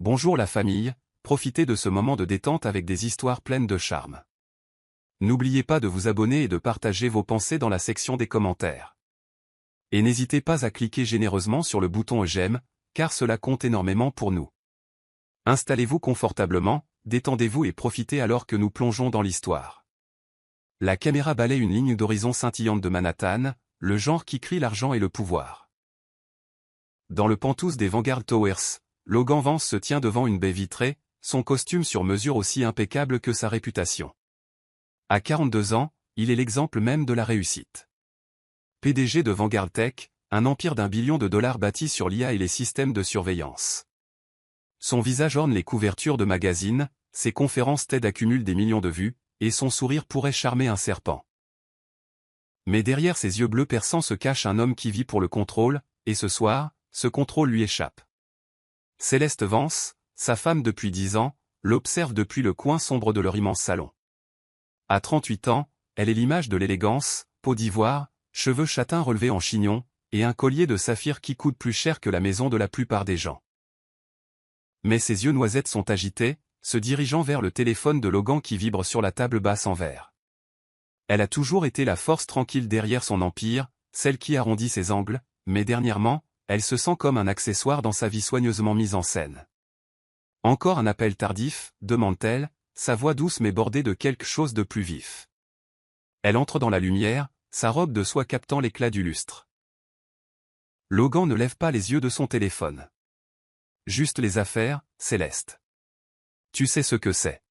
Bonjour la famille, profitez de ce moment de détente avec des histoires pleines de charme. N'oubliez pas de vous abonner et de partager vos pensées dans la section des commentaires. Et n'hésitez pas à cliquer généreusement sur le bouton j'aime, car cela compte énormément pour nous. Installez-vous confortablement, détendez-vous et profitez alors que nous plongeons dans l'histoire. La caméra balaye une ligne d'horizon scintillante de Manhattan, le genre qui crie l'argent et le pouvoir. Dans le penthouse des Vanguard Towers, Logan Vance se tient devant une baie vitrée, son costume sur mesure aussi impeccable que sa réputation. À 42 ans, il est l'exemple même de la réussite. PDG de Vanguard Tech, un empire d'1 billion de dollars bâti sur l'IA et les systèmes de surveillance. Son visage orne les couvertures de magazines, ses conférences TED accumulent des millions de vues, et son sourire pourrait charmer un serpent. Mais derrière ses yeux bleus perçants se cache un homme qui vit pour le contrôle, et ce soir, ce contrôle lui échappe. Céleste Vance, sa femme depuis 10 ans, l'observe depuis le coin sombre de leur immense salon. À 38 ans, elle est l'image de l'élégance, peau d'ivoire, cheveux châtains relevés en chignon, et un collier de saphir qui coûte plus cher que la maison de la plupart des gens. Mais ses yeux noisettes sont agités, se dirigeant vers le téléphone de Logan qui vibre sur la table basse en verre. Elle a toujours été la force tranquille derrière son empire, celle qui arrondit ses angles, mais dernièrement, elle se sent comme un accessoire dans sa vie soigneusement mise en scène. Encore un appel tardif, demande-t-elle, sa voix douce mais bordée de quelque chose de plus vif. Elle entre dans la lumière, sa robe de soie captant l'éclat du lustre. Logan ne lève pas les yeux de son téléphone. Juste les affaires, Céleste. Tu sais ce que c'est.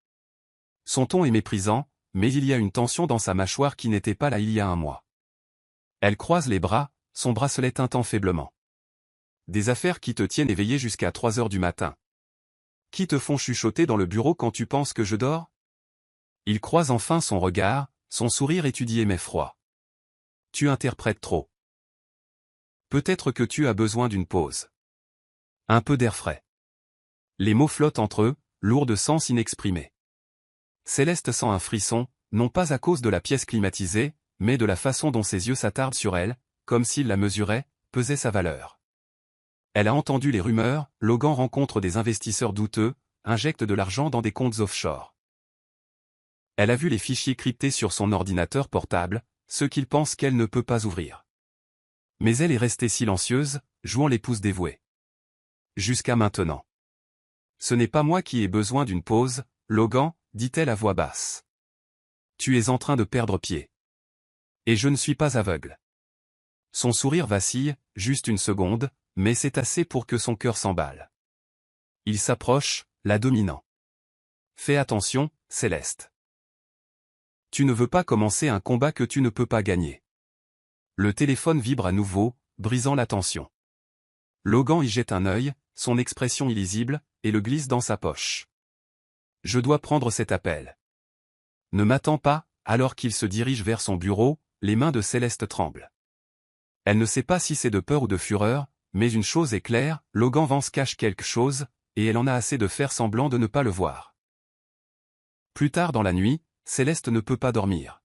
Son ton est méprisant, mais il y a une tension dans sa mâchoire qui n'était pas là il y a un mois. Elle croise les bras, son bracelet tintant faiblement. Des affaires qui te tiennent éveillé jusqu'à 3 heures du matin. Qui te font chuchoter dans le bureau quand tu penses que je dors? Il croise enfin son regard, son sourire étudié mais froid. Tu interprètes trop. Peut-être que tu as besoin d'une pause. Un peu d'air frais. Les mots flottent entre eux, lourds de sens inexprimé. Céleste sent un frisson, non pas à cause de la pièce climatisée, mais de la façon dont ses yeux s'attardent sur elle, comme s'il la mesurait, pesait sa valeur. Elle a entendu les rumeurs, Logan rencontre des investisseurs douteux, injecte de l'argent dans des comptes offshore. Elle a vu les fichiers cryptés sur son ordinateur portable, ceux qu'il pense qu'elle ne peut pas ouvrir. Mais elle est restée silencieuse, jouant l'épouse dévouée. Jusqu'à maintenant. Ce n'est pas moi qui ai besoin d'une pause, Logan, dit-elle à voix basse. Tu es en train de perdre pied. Et je ne suis pas aveugle. Son sourire vacille, juste une seconde, mais c'est assez pour que son cœur s'emballe. Il s'approche, la dominant. Fais attention, Céleste. Tu ne veux pas commencer un combat que tu ne peux pas gagner. Le téléphone vibre à nouveau, brisant la tension. Logan y jette un œil, son expression illisible, et le glisse dans sa poche. Je dois prendre cet appel. Ne m'attends pas, alors qu'il se dirige vers son bureau, les mains de Céleste tremblent. Elle ne sait pas si c'est de peur ou de fureur, mais une chose est claire, Logan Vance cache quelque chose, et elle en a assez de faire semblant de ne pas le voir. Plus tard dans la nuit, Céleste ne peut pas dormir.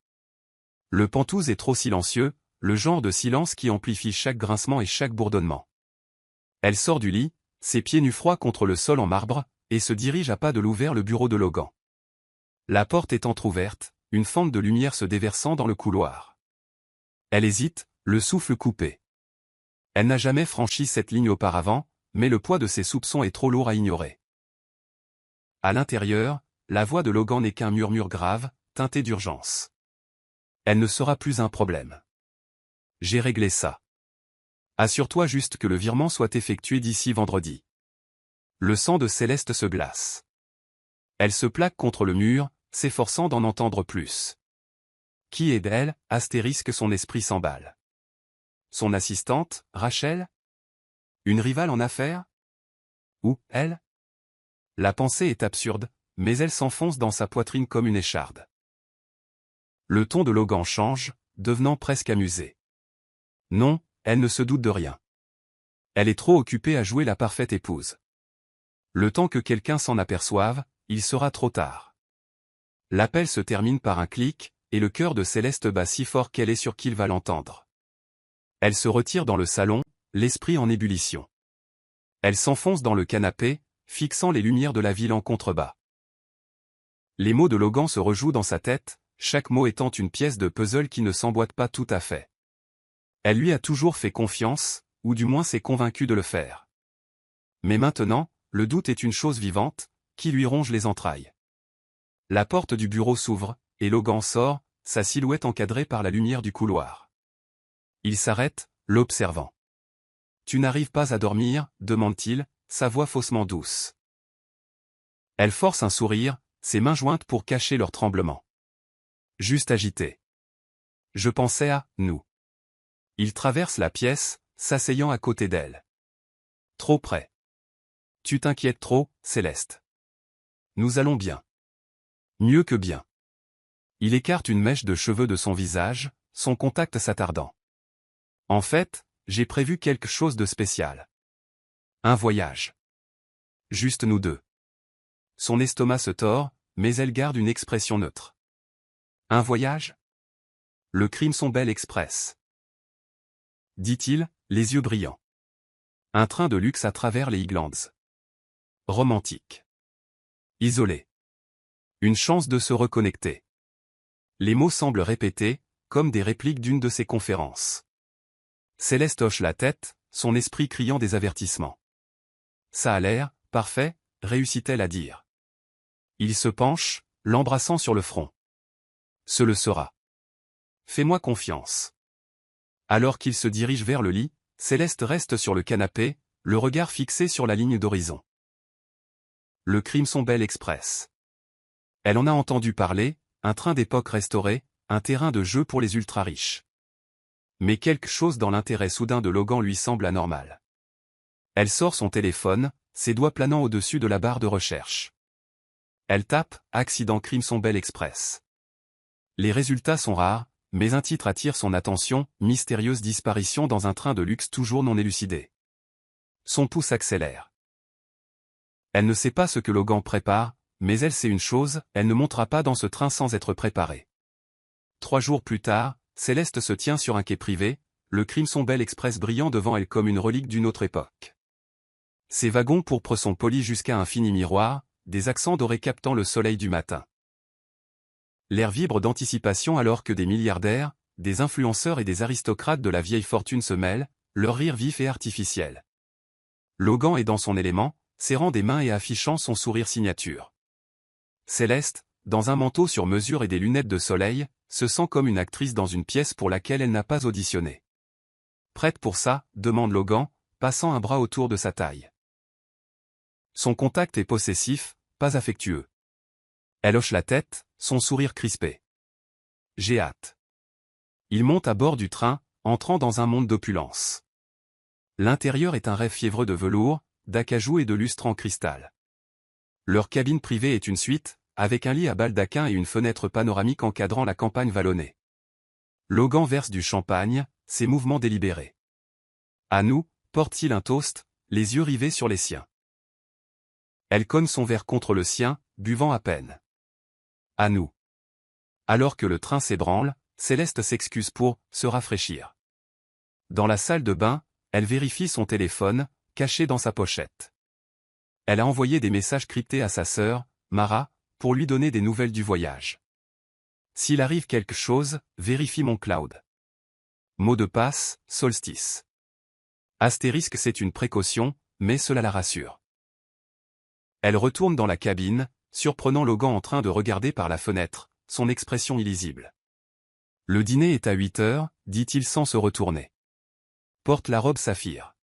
Le penthouse est trop silencieux, le genre de silence qui amplifie chaque grincement et chaque bourdonnement. Elle sort du lit, ses pieds nus froids contre le sol en marbre, et se dirige à pas de loup vers le bureau de Logan. La porte est entr'ouverte, une fente de lumière se déversant dans le couloir. Elle hésite, le souffle coupé. Elle n'a jamais franchi cette ligne auparavant, mais le poids de ses soupçons est trop lourd à ignorer. À l'intérieur, la voix de Logan n'est qu'un murmure grave, teinté d'urgence. Elle ne sera plus un problème. J'ai réglé ça. Assure-toi juste que le virement soit effectué d'ici vendredi. Le sang de Céleste se glace. Elle se plaque contre le mur, s'efforçant d'en entendre plus. Qui est d'elle, astérisque son esprit s'emballe. Son assistante, Rachel? Une rivale en affaires? Ou, elle? La pensée est absurde, mais elle s'enfonce dans sa poitrine comme une écharde. Le ton de Logan change, devenant presque amusé. Non, elle ne se doute de rien. Elle est trop occupée à jouer la parfaite épouse. Le temps que quelqu'un s'en aperçoive, il sera trop tard. L'appel se termine par un clic, et le cœur de Céleste bat si fort qu'elle est sûre qu'il va l'entendre. Elle se retire dans le salon, l'esprit en ébullition. Elle s'enfonce dans le canapé, fixant les lumières de la ville en contrebas. Les mots de Logan se rejouent dans sa tête, chaque mot étant une pièce de puzzle qui ne s'emboîte pas tout à fait. Elle lui a toujours fait confiance, ou du moins s'est convaincue de le faire. Mais maintenant, le doute est une chose vivante, qui lui ronge les entrailles. La porte du bureau s'ouvre, et Logan sort, sa silhouette encadrée par la lumière du couloir. Il s'arrête, l'observant. « Tu n'arrives pas à dormir ?» demande-t-il, sa voix faussement douce. Elle force un sourire, ses mains jointes pour cacher leur tremblement. Juste agité. Je pensais à nous. Il traverse la pièce, s'asseyant à côté d'elle. Trop près. Tu t'inquiètes trop, Céleste. Nous allons bien. Mieux que bien. Il écarte une mèche de cheveux de son visage, son contact s'attardant. En fait, j'ai prévu quelque chose de spécial. Un voyage. Juste nous deux. Son estomac se tord, mais elle garde une expression neutre. Un voyage? Le Crimson Bell Express. Dit-il, les yeux brillants. Un train de luxe à travers les Highlands. Romantique. Isolé. Une chance de se reconnecter. Les mots semblent répétés, comme des répliques d'une de ses conférences. Céleste hoche la tête, son esprit criant des avertissements. Ça a l'air, parfait, réussit-elle à dire. Il se penche, l'embrassant sur le front. Ce le sera. Fais-moi confiance. Alors qu'il se dirige vers le lit, Céleste reste sur le canapé, le regard fixé sur la ligne d'horizon. Le Crimson Bell Express. Elle en a entendu parler, un train d'époque restauré, un terrain de jeu pour les ultra-riches. Mais quelque chose dans l'intérêt soudain de Logan lui semble anormal. Elle sort son téléphone, ses doigts planant au-dessus de la barre de recherche. Elle tape « Accident Crimson Bell Express ». Les résultats sont rares, mais un titre attire son attention, « Mystérieuse disparition dans un train de luxe toujours non élucidé ». Son pouce accélère. Elle ne sait pas ce que Logan prépare, mais elle sait une chose, elle ne montera pas dans ce train sans être préparée. 3 jours plus tard, Céleste se tient sur un quai privé, le Crimson Bell Express brillant devant elle comme une relique d'une autre époque. Ses wagons pourpres sont polis jusqu'à un fini miroir, des accents dorés captant le soleil du matin. L'air vibre d'anticipation alors que des milliardaires, des influenceurs et des aristocrates de la vieille fortune se mêlent, leur rire vif et artificiel. Logan est dans son élément, serrant des mains et affichant son sourire signature. Céleste, dans un manteau sur mesure et des lunettes de soleil, se sent comme une actrice dans une pièce pour laquelle elle n'a pas auditionné. Prête pour ça, demande Logan, passant un bras autour de sa taille. Son contact est possessif, pas affectueux. Elle hoche la tête, son sourire crispé. J'ai hâte. Il monte à bord du train, entrant dans un monde d'opulence. L'intérieur est un rêve fiévreux de velours, d'acajou et de lustre en cristal. Leur cabine privée est une suite, avec un lit à baldaquin et une fenêtre panoramique encadrant la campagne vallonnée. Logan verse du champagne, ses mouvements délibérés. À nous, porte-t-il un toast, les yeux rivés sur les siens. Elle cogne son verre contre le sien, buvant à peine. À nous. Alors que le train s'ébranle, Céleste s'excuse pour se rafraîchir. Dans la salle de bain, elle vérifie son téléphone, caché dans sa pochette. Elle a envoyé des messages cryptés à sa sœur, Mara, pour lui donner des nouvelles du voyage. S'il arrive quelque chose, vérifie mon cloud. Mot de passe, solstice. Astérisque, c'est une précaution, mais cela la rassure. Elle retourne dans la cabine, surprenant Logan en train de regarder par la fenêtre, son expression illisible. Le dîner est à 8 heures, dit-il sans se retourner. Porte la robe saphir.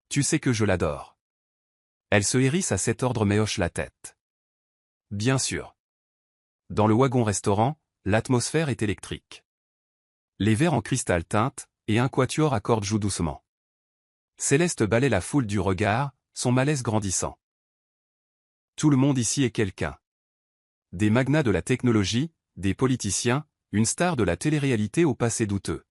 Tu sais que je l'adore. Elle se hérisse à cet ordre mais hoche la tête. Bien sûr. Dans le wagon-restaurant, l'atmosphère est électrique. Les verres en cristal teintent, et un quatuor à cordes joue doucement. Céleste balaie la foule du regard, son malaise grandissant. Tout le monde ici est quelqu'un. Des magnats de la technologie, des politiciens, une star de la télé-réalité au passé douteux.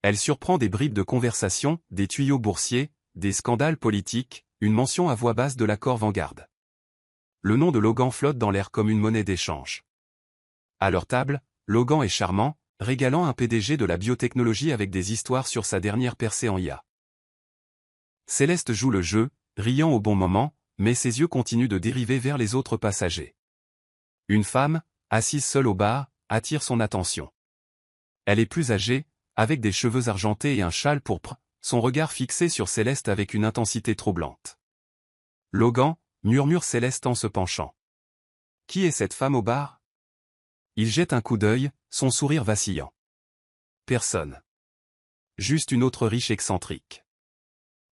Elle surprend des bribes de conversation, des tuyaux boursiers, des scandales politiques, une mention à voix basse de l'accord Vanguard. Le nom de Logan flotte dans l'air comme une monnaie d'échange. À leur table, Logan est charmant, régalant un PDG de la biotechnologie avec des histoires sur sa dernière percée en IA. Céleste joue le jeu, riant au bon moment, mais ses yeux continuent de dériver vers les autres passagers. Une femme, assise seule au bar, attire son attention. Elle est plus âgée, avec des cheveux argentés et un châle pourpre, son regard fixé sur Céleste avec une intensité troublante. « Logan », murmure Céleste en se penchant. « Qui est cette femme au bar ?» Il jette un coup d'œil, son sourire vacillant. « Personne. Juste une autre riche excentrique.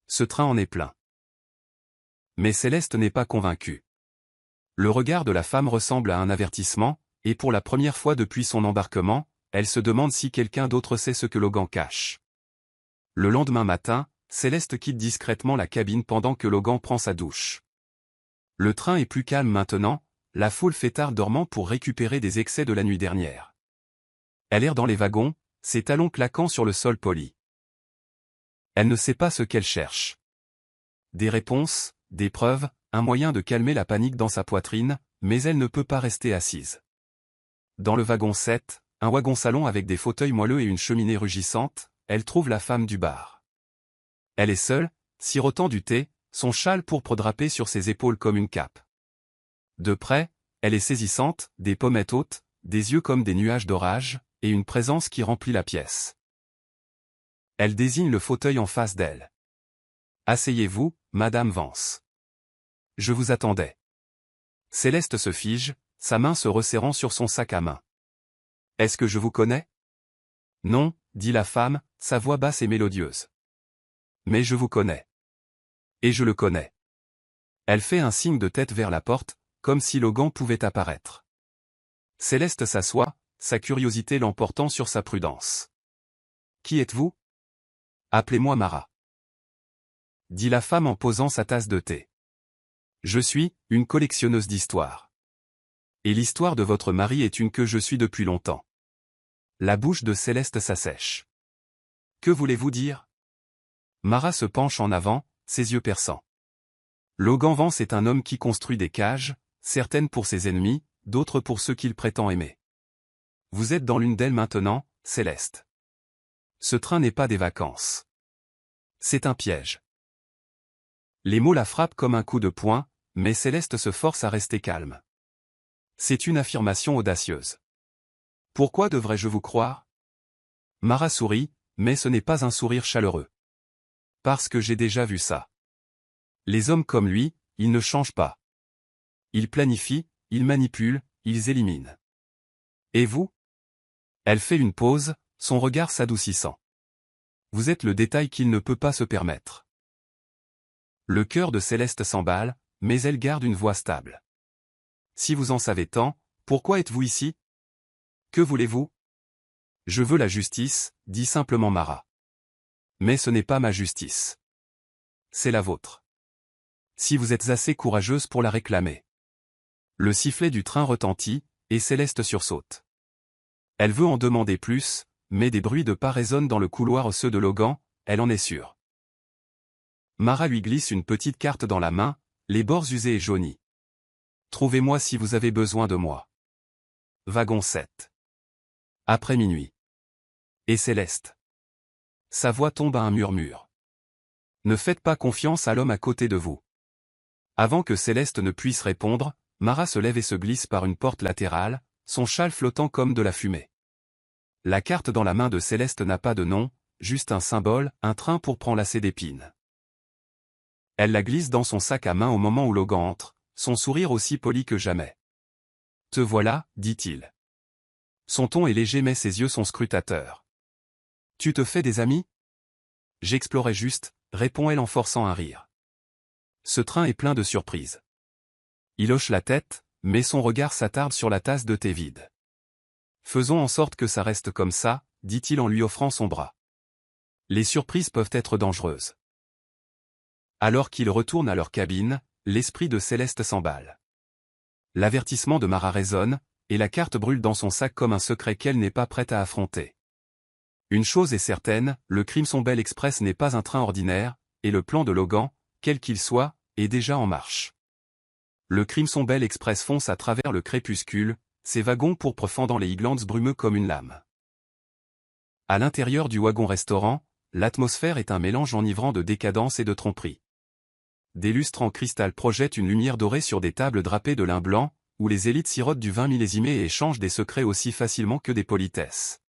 Ce train en est plein. » Mais Céleste n'est pas convaincue. Le regard de la femme ressemble à un avertissement, et pour la première fois depuis son embarquement, elle se demande si quelqu'un d'autre sait ce que Logan cache. Le lendemain matin, Céleste quitte discrètement la cabine pendant que Logan prend sa douche. Le train est plus calme maintenant, la foule fait tard dormant pour récupérer des excès de la nuit dernière. Elle erre dans les wagons, ses talons claquant sur le sol poli. Elle ne sait pas ce qu'elle cherche. Des réponses, des preuves, un moyen de calmer la panique dans sa poitrine, mais elle ne peut pas rester assise. Dans le wagon 7, un wagon-salon avec des fauteuils moelleux et une cheminée rugissante, elle trouve la femme du bar. Elle est seule, sirotant du thé, son châle pourpre drapé sur ses épaules comme une cape. De près, elle est saisissante, des pommettes hautes, des yeux comme des nuages d'orage, et une présence qui remplit la pièce. Elle désigne le fauteuil en face d'elle. « Asseyez-vous, Madame Vance. Je vous attendais. » Céleste se fige, sa main se resserrant sur son sac à main. « Est-ce que je vous connais ?»« Non, » dit la femme, sa voix basse et mélodieuse. « Mais je vous connais. Et je le connais. » Elle fait un signe de tête vers la porte, comme si Logan pouvait apparaître. Céleste s'assoit, sa curiosité l'emportant sur sa prudence. « Qui êtes-vous ? » ?»« Appelez-moi Mara. » dit la femme en posant sa tasse de thé. « Je suis une collectionneuse d'histoires. Et l'histoire de votre mari est une que je suis depuis longtemps. » La bouche de Céleste s'assèche. « Que voulez-vous dire ?» Mara se penche en avant, ses yeux perçants. Logan Vance est un homme qui construit des cages, certaines pour ses ennemis, d'autres pour ceux qu'il prétend aimer. Vous êtes dans l'une d'elles maintenant, Céleste. Ce train n'est pas des vacances. C'est un piège. Les mots la frappent comme un coup de poing, mais Céleste se force à rester calme. C'est une affirmation audacieuse. Pourquoi devrais-je vous croire ? Mara sourit, mais ce n'est pas un sourire chaleureux. Parce que j'ai déjà vu ça. Les hommes comme lui, ils ne changent pas. Ils planifient, ils manipulent, ils éliminent. Et vous ? Elle fait une pause, son regard s'adoucissant. Vous êtes le détail qu'il ne peut pas se permettre. Le cœur de Céleste s'emballe, mais elle garde une voix stable. Si vous en savez tant, pourquoi êtes-vous ici ? Que voulez-vous ? Je veux la justice, dit simplement Mara. Mais ce n'est pas ma justice. C'est la vôtre. Si vous êtes assez courageuse pour la réclamer. Le sifflet du train retentit, et Céleste sursaute. Elle veut en demander plus, mais des bruits de pas résonnent dans le couloir ceux de Logan, elle en est sûre. Mara lui glisse une petite carte dans la main, les bords usés et jaunis. Trouvez-moi si vous avez besoin de moi. Wagon 7. Après minuit. Et Céleste. Sa voix tombe à un murmure. Ne faites pas confiance à l'homme à côté de vous. Avant que Céleste ne puisse répondre, Mara se lève et se glisse par une porte latérale, son châle flottant comme de la fumée. La carte dans la main de Céleste n'a pas de nom, juste un symbole, un train pourpre enlacé d'épines. Elle la glisse dans son sac à main au moment où Logan entre, son sourire aussi poli que jamais. « Te voilà, dit-il. » Son ton est léger mais ses yeux sont scrutateurs. « Tu te fais des amis ? » J'explorais juste, répond-elle en forçant un rire. Ce train est plein de surprises. Il hoche la tête, mais son regard s'attarde sur la tasse de thé vide. Faisons en sorte que ça reste comme ça, dit-il en lui offrant son bras. Les surprises peuvent être dangereuses. Alors qu'ils retournent à leur cabine, l'esprit de Céleste s'emballe. L'avertissement de Mara résonne, et la carte brûle dans son sac comme un secret qu'elle n'est pas prête à affronter. Une chose est certaine, le Crimson Bell Express n'est pas un train ordinaire, et le plan de Logan, quel qu'il soit, est déjà en marche. Le Crimson Bell Express fonce à travers le crépuscule, ses wagons pourpres fendant les Highlands brumeux comme une lame. À l'intérieur du wagon-restaurant, l'atmosphère est un mélange enivrant de décadence et de tromperie. des lustres en cristal projettent une lumière dorée sur des tables drapées de lin blanc, où les élites sirotent du vin millésimé et échangent des secrets aussi facilement que des politesses.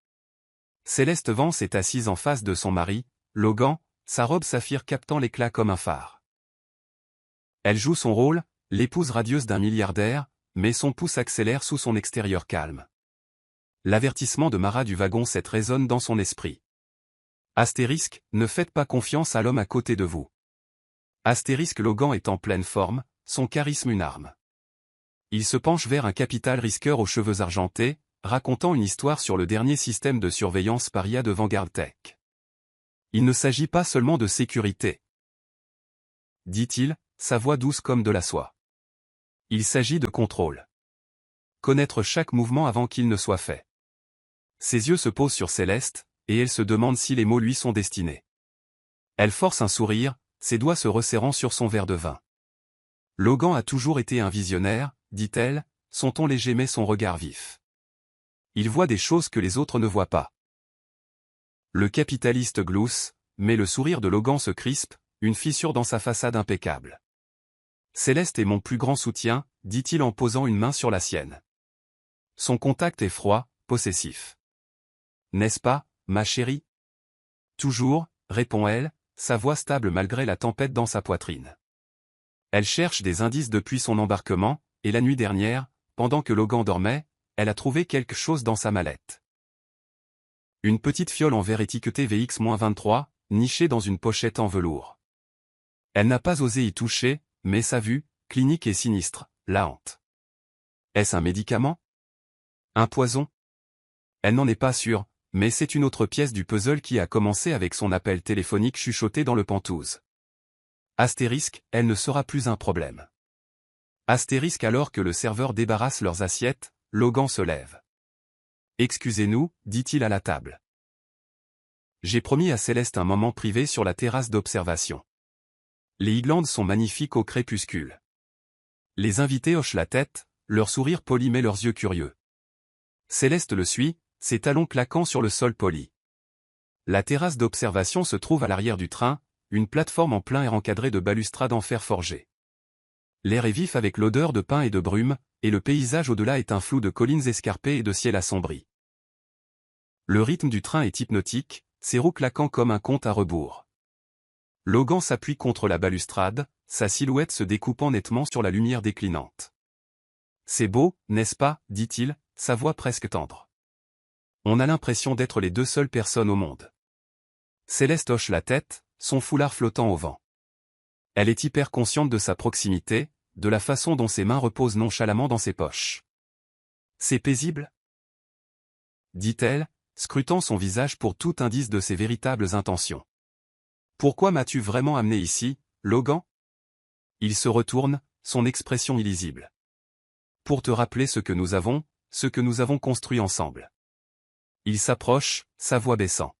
Céleste Vance est assise en face de son mari, Logan, sa robe saphir captant l'éclat comme un phare. Elle joue son rôle, l'épouse radieuse d'un milliardaire, mais son pouce accélère sous son extérieur calme. L'avertissement de Mara du wagon 7 résonne dans son esprit. Astérisque, ne faites pas confiance à l'homme à côté de vous. Astérisque Logan est en pleine forme, son charisme une arme. Il se penche vers un capital risqueur aux cheveux argentés, racontant une histoire sur le dernier système de surveillance paria de Vanguard Tech. Il ne s'agit pas seulement de sécurité, dit-il, sa voix douce comme de la soie. Il s'agit de contrôle. Connaître chaque mouvement avant qu'il ne soit fait. Ses yeux se posent sur Céleste, et elle se demande si les mots lui sont destinés. Elle force un sourire, ses doigts se resserrant sur son verre de vin. Logan a toujours été un visionnaire, dit-elle, son ton léger mais son regard vif. Il voit des choses que les autres ne voient pas. Le capitaliste glousse, mais le sourire de Logan se crispe, une fissure dans sa façade impeccable. Céleste est mon plus grand soutien, dit-il en posant une main sur la sienne. Son contact est froid, possessif. N'est-ce pas, ma chérie? Toujours, répond-elle, sa voix stable malgré la tempête dans sa poitrine. Elle cherche des indices depuis son embarquement, et la nuit dernière, pendant que Logan dormait, elle a trouvé quelque chose dans sa mallette. Une petite fiole en verre étiquetée VX-23, nichée dans une pochette en velours. Elle n'a pas osé y toucher, mais sa vue, clinique et sinistre, la hante. Est-ce un médicament? Un poison? Elle n'en est pas sûre, mais c'est une autre pièce du puzzle qui a commencé avec son appel téléphonique chuchoté dans le Penthouse. Astérisque, elle ne sera plus un problème. Astérisque alors que le serveur débarrasse leurs assiettes, Logan se lève. Excusez-nous, dit-il à la table. J'ai promis à Céleste un moment privé sur la terrasse d'observation. Les Highlands sont magnifiques au crépuscule. Les invités hochent la tête, leur sourire poli met leurs yeux curieux. Céleste le suit, ses talons claquant sur le sol poli. La terrasse d'observation se trouve à l'arrière du train, une plateforme en plein air encadrée de balustrades en fer forgé. L'air est vif avec l'odeur de pain et de brume, et le paysage au-delà est un flou de collines escarpées et de ciel assombri. Le rythme du train est hypnotique, ses roues claquant comme un conte à rebours. Logan s'appuie contre la balustrade, sa silhouette se découpant nettement sur la lumière déclinante. C'est beau, n'est-ce pas, dit-il, sa voix presque tendre. On a l'impression d'être les deux seules personnes au monde. Céleste hoche la tête, son foulard flottant au vent. Elle est hyper consciente de sa proximité, de la façon dont ses mains reposent nonchalamment dans ses poches. C'est paisible? Dit-elle, scrutant son visage pour tout indice de ses véritables intentions. Pourquoi m'as-tu vraiment amené ici, Logan? Il se retourne, son expression illisible. Pour te rappeler ce que nous avons construit ensemble. Il s'approche, sa voix baissant.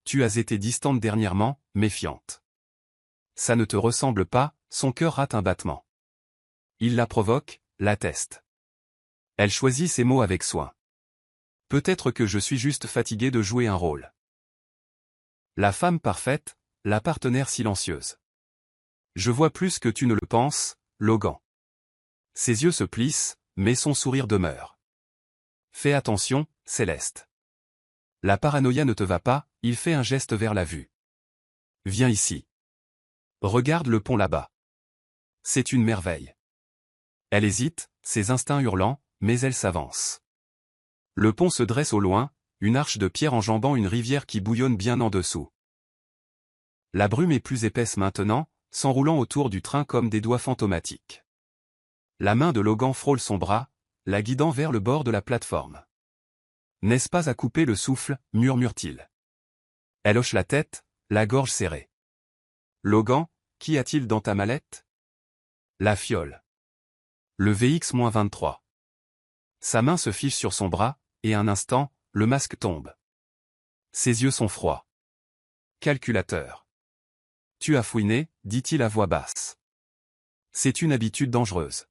Tu as été distante dernièrement, méfiante. Ça ne te ressemble pas, son cœur rate un battement. Il la provoque, la teste. Elle choisit ses mots avec soin. Peut-être que je suis juste fatigué de jouer un rôle. La femme parfaite, la partenaire silencieuse. Je vois plus que tu ne le penses, Logan. Ses yeux se plissent, mais son sourire demeure. Fais attention, Céleste. La paranoïa ne te va pas, il fait un geste vers la vue. Viens ici. Regarde le pont là-bas. C'est une merveille. Elle hésite, ses instincts hurlant, mais elle s'avance. Le pont se dresse au loin, une arche de pierre enjambant une rivière qui bouillonne bien en dessous. La brume est plus épaisse maintenant, s'enroulant autour du train comme des doigts fantomatiques. La main de Logan frôle son bras, la guidant vers le bord de la plateforme. N'est-ce pas à couper le souffle, murmure-t-il. Elle hoche la tête, la gorge serrée. Logan, qu'y a-t-il dans ta mallette? La fiole. Le VX-23. Sa main se fiche sur son bras, et un instant, le masque tombe. Ses yeux sont froids. Calculateur. Tu as fouiné, dit-il à voix basse. C'est une habitude dangereuse.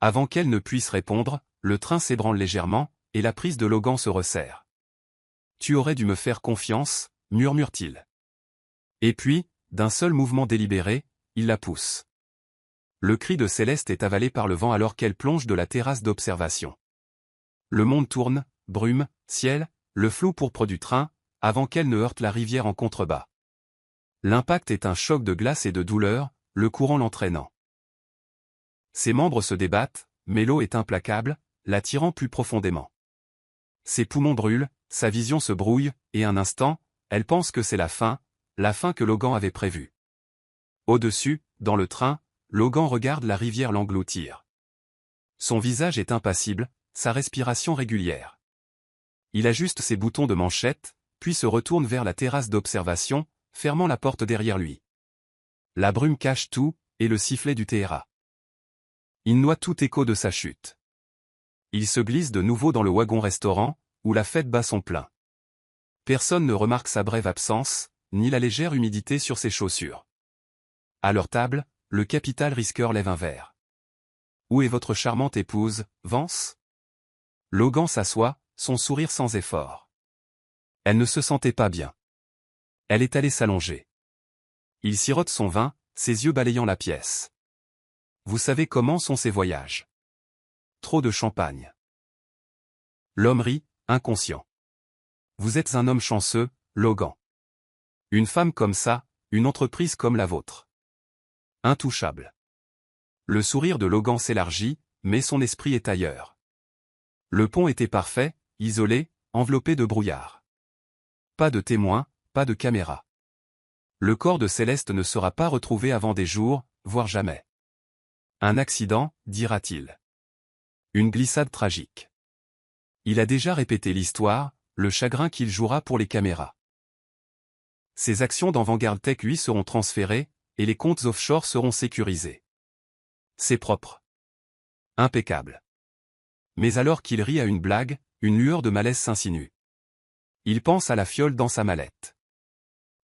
Avant qu'elle ne puisse répondre, le train s'ébranle légèrement, et la prise de Logan se resserre. Tu aurais dû me faire confiance, murmure-t-il. Et puis, d'un seul mouvement délibéré, il la pousse. Le cri de Céleste est avalé par le vent alors qu'elle plonge de la terrasse d'observation. Le monde tourne, brume, ciel, le flou pourpre du train, avant qu'elle ne heurte la rivière en contrebas. L'impact est un choc de glace et de douleur, le courant l'entraînant. Ses membres se débattent, mais l'eau est implacable, l'attirant plus profondément. Ses poumons brûlent, sa vision se brouille, et un instant, elle pense que c'est la fin que Logan avait prévue. Au-dessus, dans le train, Logan regarde la rivière l'engloutir. Son visage est impassible, sa respiration régulière. Il ajuste ses boutons de manchette, puis se retourne vers la terrasse d'observation, fermant la porte derrière lui. La brume cache tout, et le sifflet du TRA. Il noie tout écho de sa chute. Il se glisse de nouveau dans le wagon-restaurant, où la fête bat son plein. Personne ne remarque sa brève absence, ni la légère humidité sur ses chaussures. À leur table, le capital risqueur lève un verre. « Où est votre charmante épouse, Vance ?» Logan s'assoit, son sourire sans effort. Elle ne se sentait pas bien. Elle est allée s'allonger. Il sirote son vin, ses yeux balayant la pièce. Vous savez comment sont ces voyages. Trop de champagne. L'homme rit, inconscient. Vous êtes un homme chanceux, Logan. Une femme comme ça, une entreprise comme la vôtre. Intouchable. Le sourire de Logan s'élargit, mais son esprit est ailleurs. Le pont était parfait, isolé, enveloppé de brouillard. Pas de témoins, pas de caméra. Le corps de Céleste ne sera pas retrouvé avant des jours, voire jamais. Un accident, dira-t-il. Une glissade tragique. Il a déjà répété l'histoire, le chagrin qu'il jouera pour les caméras. Ses actions dans Vanguard Tech lui seront transférées, et les comptes offshore seront sécurisés. C'est propre. Impeccable. Mais alors qu'il rit à une blague, une lueur de malaise s'insinue. Il pense à la fiole dans sa mallette.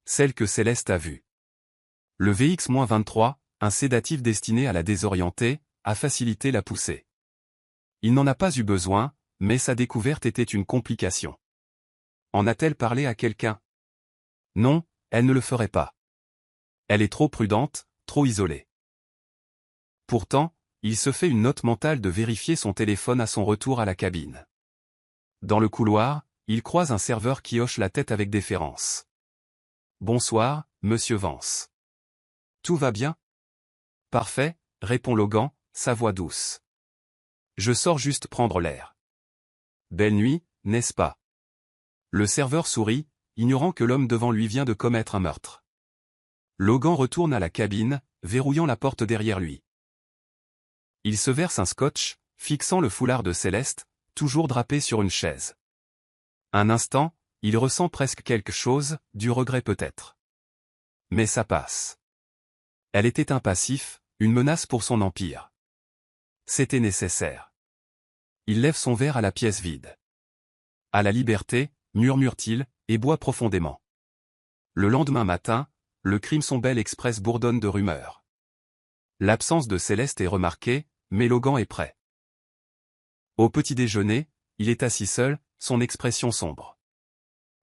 Celle que Céleste a vue. Le VX-23, un sédatif destiné à la désorienter, a facilité la poussée. Il n'en a pas eu besoin, mais sa découverte était une complication. En a-t-elle parlé à quelqu'un? Non, elle ne le ferait pas. Elle est trop prudente, trop isolée. Pourtant, il se fait une note mentale de vérifier son téléphone à son retour à la cabine. Dans le couloir, il croise un serveur qui hoche la tête avec déférence. « Bonsoir, monsieur Vance. »« Tout va bien ?»« Parfait, » répond Logan, sa voix douce. « Je sors juste prendre l'air. »« Belle nuit, n'est-ce pas ?» Le serveur sourit, ignorant que l'homme devant lui vient de commettre un meurtre. Logan retourne à la cabine, verrouillant la porte derrière lui. Il se verse un scotch, fixant le foulard de Céleste, toujours drapé sur une chaise. Un instant, il ressent presque quelque chose, du regret peut-être. Mais ça passe. Elle était un passif, une menace pour son empire. C'était nécessaire. Il lève son verre à la pièce vide. À la liberté, murmure-t-il, et boit profondément. Le lendemain matin, le Crimson Bell Express bourdonne de rumeurs. L'absence de Céleste est remarquée, mais Logan est prêt. Au petit déjeuner, il est assis seul, son expression sombre.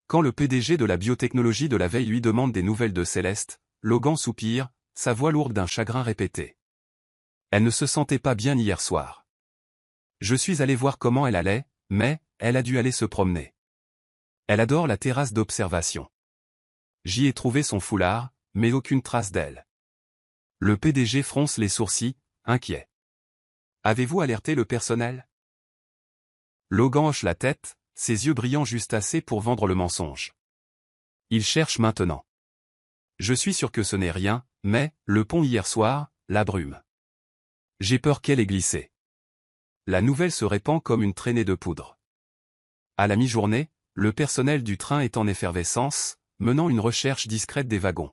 Quand le PDG de la biotechnologie de la veille lui demande des nouvelles de Céleste, Logan soupire, sa voix lourde d'un chagrin répété. Elle ne se sentait pas bien hier soir. Je suis allé voir comment elle allait, mais, elle a dû aller se promener. Elle adore la terrasse d'observation. J'y ai trouvé son foulard, mais aucune trace d'elle. Le PDG fronce les sourcils, inquiet. Avez-vous alerté le personnel? Logan hoche la tête, ses yeux brillant juste assez pour vendre le mensonge. Il cherche maintenant. Je suis sûr que ce n'est rien, mais, le pont hier soir, la brume. J'ai peur qu'elle ait glissé. La nouvelle se répand comme une traînée de poudre. À la mi-journée, le personnel du train est en effervescence, menant une recherche discrète des wagons.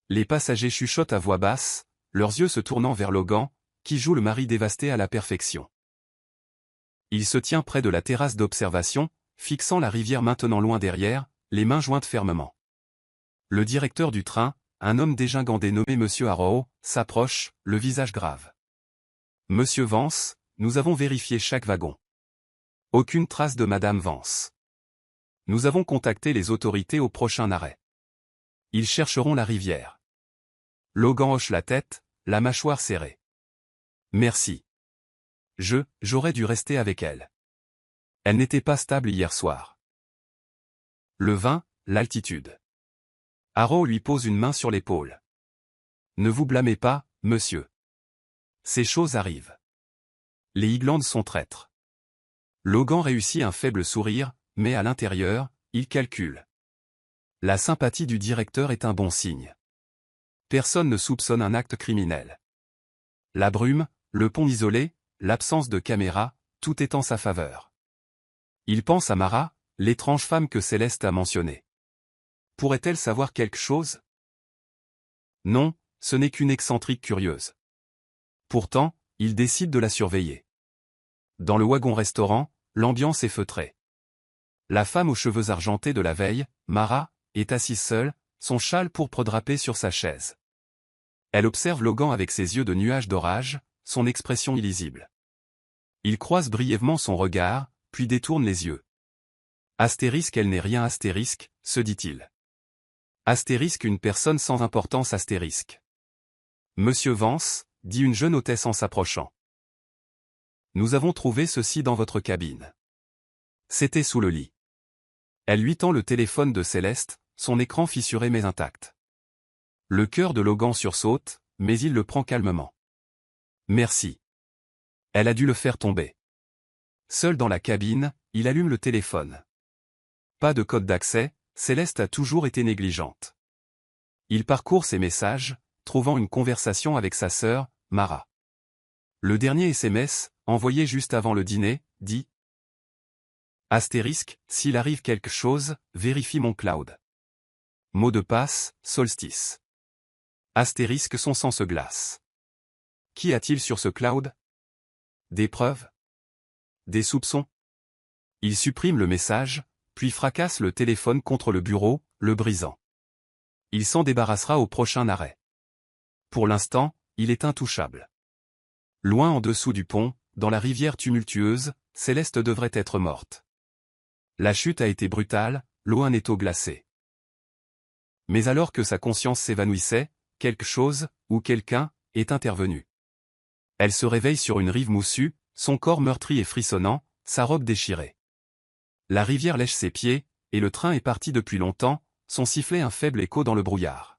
Les passagers chuchotent à voix basse, leurs yeux se tournant vers Logan, qui joue le mari dévasté à la perfection. Il se tient près de la terrasse d'observation, fixant la rivière maintenant loin derrière, les mains jointes fermement. Le directeur du train, un homme dégingandé nommé Monsieur Arrow, s'approche, le visage grave. Monsieur Vance, nous avons vérifié chaque wagon. Aucune trace de Madame Vance. Nous avons contacté les autorités au prochain arrêt. Ils chercheront la rivière. Logan hoche la tête, la mâchoire serrée. Merci. J'aurais dû rester avec elle. Elle n'était pas stable hier soir. Le vin, l'altitude. Arrow lui pose une main sur l'épaule. Ne vous blâmez pas, monsieur. Ces choses arrivent. Les Highlands sont traîtres. Logan réussit un faible sourire, mais à l'intérieur, il calcule. La sympathie du directeur est un bon signe. Personne ne soupçonne un acte criminel. La brume, le pont isolé, l'absence de caméra, tout est en sa faveur. Il pense à Mara, l'étrange femme que Céleste a mentionnée. Pourrait-elle savoir quelque chose? Non, ce n'est qu'une excentrique curieuse. Pourtant, il décide de la surveiller. Dans le wagon-restaurant, l'ambiance est feutrée. La femme aux cheveux argentés de la veille, Mara, est assise seule, son châle pourpre drapé sur sa chaise. Elle observe Logan avec ses yeux de nuage d'orage, son expression illisible. Il croise brièvement son regard, puis détourne les yeux. Astérisque, elle n'est rien astérisque, se dit-il. Astérisque, une personne sans importance astérisque. Monsieur Vance, dit une jeune hôtesse en s'approchant. Nous avons trouvé ceci dans votre cabine. C'était sous le lit. Elle lui tend le téléphone de Céleste, son écran fissuré mais intact. Le cœur de Logan sursaute, mais il le prend calmement. Merci. Elle a dû le faire tomber. Seul dans la cabine, il allume le téléphone. Pas de code d'accès, Céleste a toujours été négligente. Il parcourt ses messages, trouvant une conversation avec sa sœur, Mara. Le dernier SMS, envoyé juste avant le dîner, dit Astérisque, s'il arrive quelque chose, vérifie mon cloud. Mot de passe, solstice. Astérisque, son sang se glace. Qu'y a-t-il sur ce cloud? Des preuves? Des soupçons? Il supprime le message, puis fracasse le téléphone contre le bureau, le brisant. Il s'en débarrassera au prochain arrêt. Pour l'instant, il est intouchable. Loin en dessous du pont, dans la rivière tumultueuse, Céleste devrait être morte. La chute a été brutale, l'eau un étau glacé. Mais alors que sa conscience s'évanouissait, quelque chose, ou quelqu'un, est intervenu. Elle se réveille sur une rive moussue, son corps meurtri et frissonnant, sa robe déchirée. La rivière lèche ses pieds, et le train est parti depuis longtemps, son sifflet un faible écho dans le brouillard.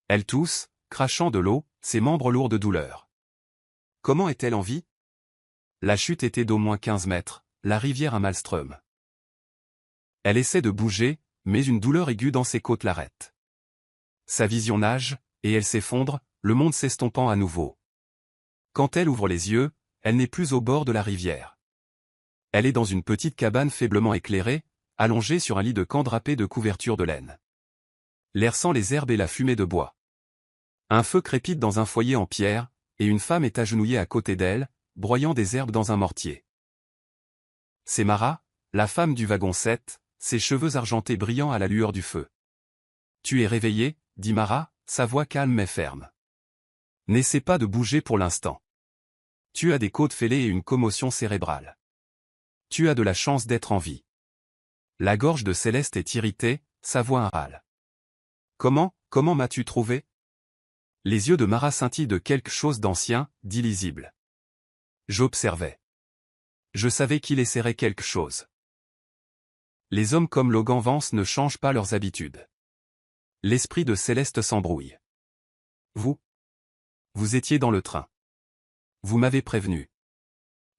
Elle tousse, crachant de l'eau, ses membres lourds de douleur. Comment est-elle en vie? La chute était d'au moins 15 mètres, la rivière un maelstrom. Elle essaie de bouger, mais une douleur aiguë dans ses côtes l'arrête. Sa vision nage, et elle s'effondre, le monde s'estompant à nouveau. Quand elle ouvre les yeux, elle n'est plus au bord de la rivière. Elle est dans une petite cabane faiblement éclairée, allongée sur un lit de camp drapé de couvertures de laine. L'air sent les herbes et la fumée de bois. Un feu crépite dans un foyer en pierre, et une femme est agenouillée à côté d'elle, broyant des herbes dans un mortier. C'est Mara, la femme du wagon 7, ses cheveux argentés brillant à la lueur du feu. Tu es réveillé, dit Mara, sa voix calme mais ferme. N'essaie pas de bouger pour l'instant. Tu as des côtes fêlées et une commotion cérébrale. Tu as de la chance d'être en vie. La gorge de Céleste est irritée, sa voix un râle. Comment m'as-tu trouvé? Les yeux de Mara scintillent de quelque chose d'ancien, d'illisible. J'observais. Je savais qu'il essaierait quelque chose. Les hommes comme Logan Vance ne changent pas leurs habitudes. L'esprit de Céleste s'embrouille. Vous étiez dans le train. Vous m'avez prévenu.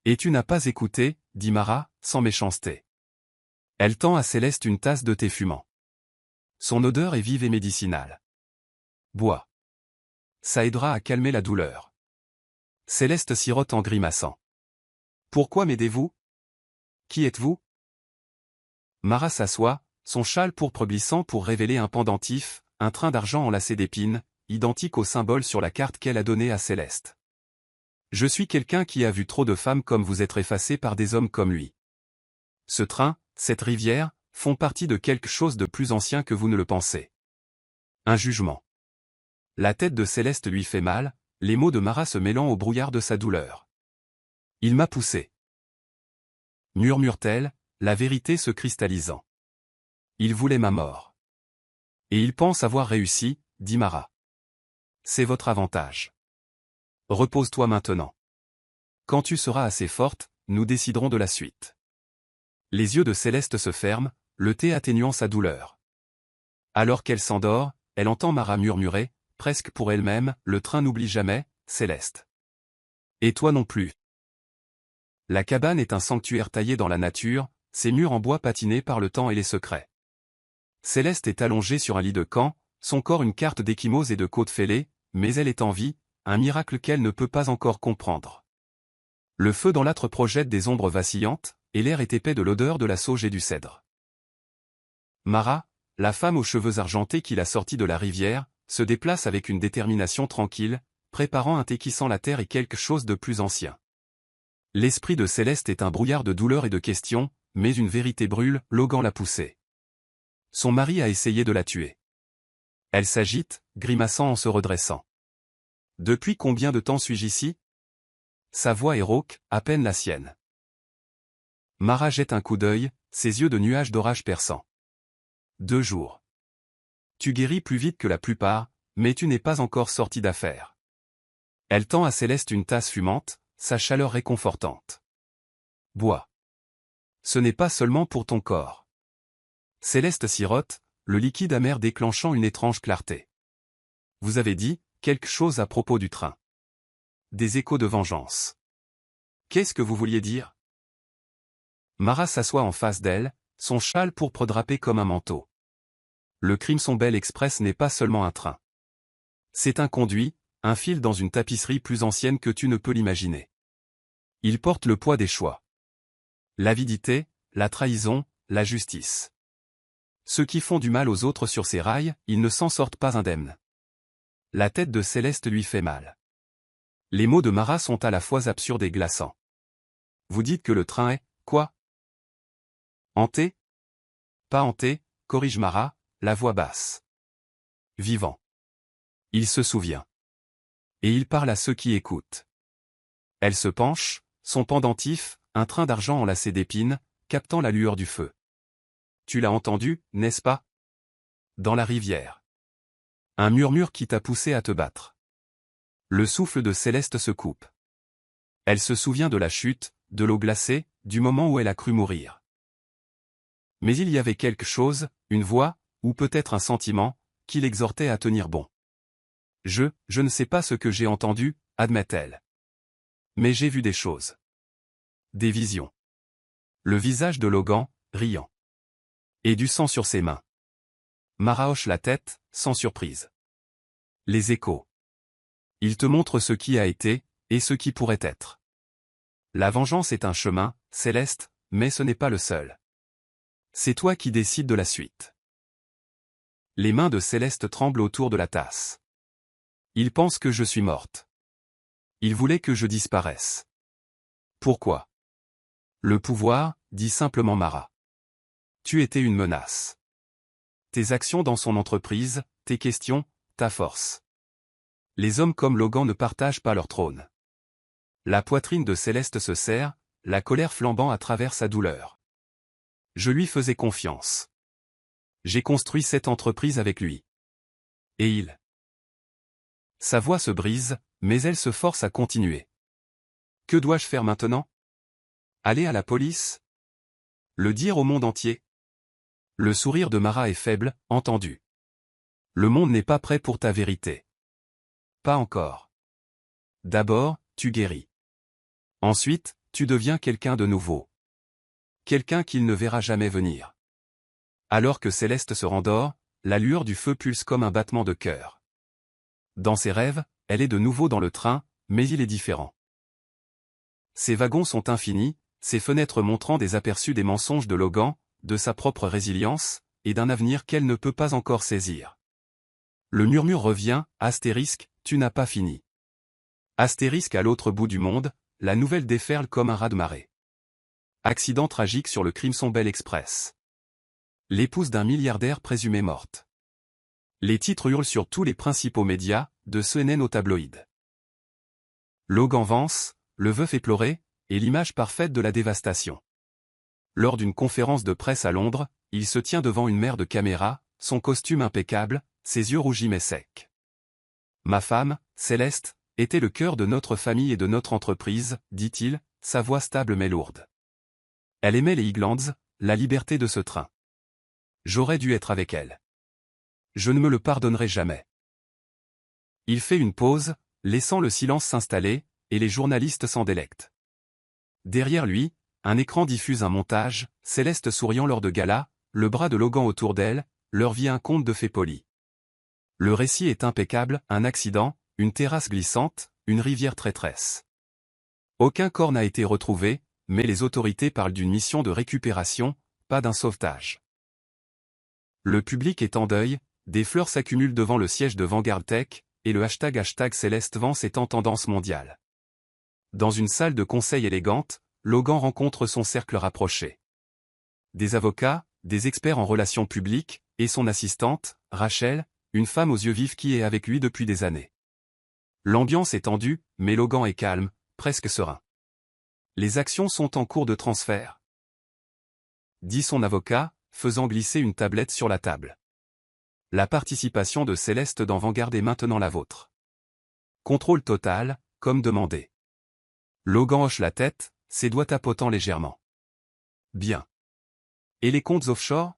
Et tu n'as pas écouté, dit Mara, sans méchanceté. Elle tend à Céleste une tasse de thé fumant. Son odeur est vive et médicinale. Bois. Ça aidera à calmer la douleur. Céleste sirote en grimaçant. Pourquoi m'aidez-vous? Qui êtes-vous? Mara s'assoit, son châle pourpre glissant pour révéler un pendentif, un train d'argent enlacé d'épines, identique au symbole sur la carte qu'elle a donnée à Céleste. Je suis quelqu'un qui a vu trop de femmes comme vous être effacées par des hommes comme lui. Ce train, cette rivière, font partie de quelque chose de plus ancien que vous ne le pensez. Un jugement. La tête de Céleste lui fait mal, les mots de Mara se mêlant au brouillard de sa douleur. Il m'a poussé. Murmure-t-elle, la vérité se cristallisant. Il voulait ma mort. Et il pense avoir réussi, dit Mara. c'est votre avantage. Repose-toi maintenant. Quand tu seras assez forte, nous déciderons de la suite. Les yeux de Céleste se ferment, le thé atténuant sa douleur. Alors qu'elle s'endort, elle entend Mara murmurer, presque pour elle-même, le train n'oublie jamais, Céleste. Et toi non plus. La cabane est un sanctuaire taillé dans la nature, ses murs en bois patinés par le temps et les secrets. Céleste est allongée sur un lit de camp, son corps une carte d'échymose et de côte fêlée, mais elle est en vie, un miracle qu'elle ne peut pas encore comprendre. Le feu dans l'âtre projette des ombres vacillantes, et l'air est épais de l'odeur de la sauge et du cèdre. Mara, la femme aux cheveux argentés qui l'a sortie de la rivière, se déplace avec une détermination tranquille, préparant un thé qui sent la terre et quelque chose de plus ancien. L'esprit de Céleste est un brouillard de douleurs et de questions, mais une vérité brûle, Logan l'a poussée. Son mari a essayé de la tuer. Elle s'agite, grimaçant en se redressant. Depuis combien de temps suis-je ici? Sa voix est rauque, à peine la sienne. Mara jette un coup d'œil, ses yeux de nuages d'orage perçants. 2 jours. Tu guéris plus vite que la plupart, mais tu n'es pas encore sorti d'affaire. Elle tend à Céleste une tasse fumante, sa chaleur réconfortante. Bois. Ce n'est pas seulement pour ton corps. Céleste sirote, le liquide amer déclenchant une étrange clarté. Vous avez dit quelque chose à propos du train. Des échos de vengeance. Qu'est-ce que vous vouliez dire? Mara s'assoit en face d'elle, son châle pourpre drapé comme un manteau. Le Crimson Bell Express n'est pas seulement un train. C'est un conduit, un fil dans une tapisserie plus ancienne que tu ne peux l'imaginer. Il porte le poids des choix. L'avidité, la trahison, la justice. Ceux qui font du mal aux autres sur ces rails, ils ne s'en sortent pas indemnes. La tête de Céleste lui fait mal. Les mots de Mara sont à la fois absurdes et glaçants. Vous dites que le train est, quoi? Hanté? Pas hanté, corrige Mara, la voix basse. Vivant. Il se souvient. Et il parle à ceux qui écoutent. Elle se penche, son pendentif, un train d'argent enlacé d'épines, captant la lueur du feu. Tu l'as entendu, n'est-ce pas? Dans la rivière. Un murmure qui t'a poussé à te battre. Le souffle de Céleste se coupe. Elle se souvient de la chute, de l'eau glacée, du moment où elle a cru mourir. Mais il y avait quelque chose, une voix, ou peut-être un sentiment, qui l'exhortait à tenir bon. Je ne sais pas ce que j'ai entendu, admet-elle. Mais j'ai vu des choses. Des visions. Le visage de Logan, riant. Et du sang sur ses mains. Mara hoche la tête, sans surprise. Les échos. Ils te montrent ce qui a été, et ce qui pourrait être. La vengeance est un chemin, Céleste, mais ce n'est pas le seul. C'est toi qui décides de la suite. Les mains de Céleste tremblent autour de la tasse. Il pense que je suis morte. Il voulait que je disparaisse. Pourquoi? Le pouvoir, dit simplement Mara. Tu étais une menace. Tes actions dans son entreprise, tes questions, ta force. Les hommes comme Logan ne partagent pas leur trône. La poitrine de Céleste se serre, la colère flambant à travers sa douleur. Je lui faisais confiance. J'ai construit cette entreprise avec lui. Et il. Sa voix se brise, mais elle se force à continuer. Que dois-je faire maintenant? Aller à la police? Le dire au monde entier? Le sourire de Mara est faible, entendu. Le monde n'est pas prêt pour ta vérité. Pas encore. D'abord, tu guéris. Ensuite, tu deviens quelqu'un de nouveau. Quelqu'un qu'il ne verra jamais venir. Alors que Céleste se rendort, la lueur du feu pulse comme un battement de cœur. Dans ses rêves, elle est de nouveau dans le train, mais il est différent. Ses wagons sont infinis, ses fenêtres montrant des aperçus des mensonges de Logan, de sa propre résilience, et d'un avenir qu'elle ne peut pas encore saisir. Le murmure revient, astérisque, tu n'as pas fini. Astérisque à l'autre bout du monde, la nouvelle déferle comme un raz-de-marée. Accident tragique sur le Crimson Bell Express. L'épouse d'un milliardaire présumé morte. Les titres hurlent sur tous les principaux médias, de CNN au tabloïd. Logan Vance, le veuf éploré, est l'image parfaite de la dévastation. Lors d'une conférence de presse à Londres, il se tient devant une mer de caméras, son costume impeccable, ses yeux rougis mais secs. Ma femme, Céleste, était le cœur de notre famille et de notre entreprise, dit-il, sa voix stable mais lourde. Elle aimait les Highlands, la liberté de ce train. J'aurais dû être avec elle. Je ne me le pardonnerai jamais. Il fait une pause, laissant le silence s'installer, et les journalistes s'en délectent. Derrière lui, un écran diffuse un montage, Céleste souriant lors de gala, le bras de Logan autour d'elle, leur vie un conte de fées polies. Le récit est impeccable, un accident, une terrasse glissante, une rivière traîtresse. Aucun corps n'a été retrouvé, mais les autorités parlent d'une mission de récupération, pas d'un sauvetage. Le public est en deuil, des fleurs s'accumulent devant le siège de Vanguard Tech, et le hashtag #CélesteVance est en tendance mondiale. Dans une salle de conseil élégante, Logan rencontre son cercle rapproché. Des avocats, des experts en relations publiques, et son assistante, Rachel, une femme aux yeux vifs qui est avec lui depuis des années. L'ambiance est tendue, mais Logan est calme, presque serein. Les actions sont en cours de transfert, dit son avocat, faisant glisser une tablette sur la table. La participation de Céleste dans Vanguard est maintenant la vôtre. Contrôle total, comme demandé. Logan hoche la tête, ses doigts tapotant légèrement. Bien. Et les comptes offshore?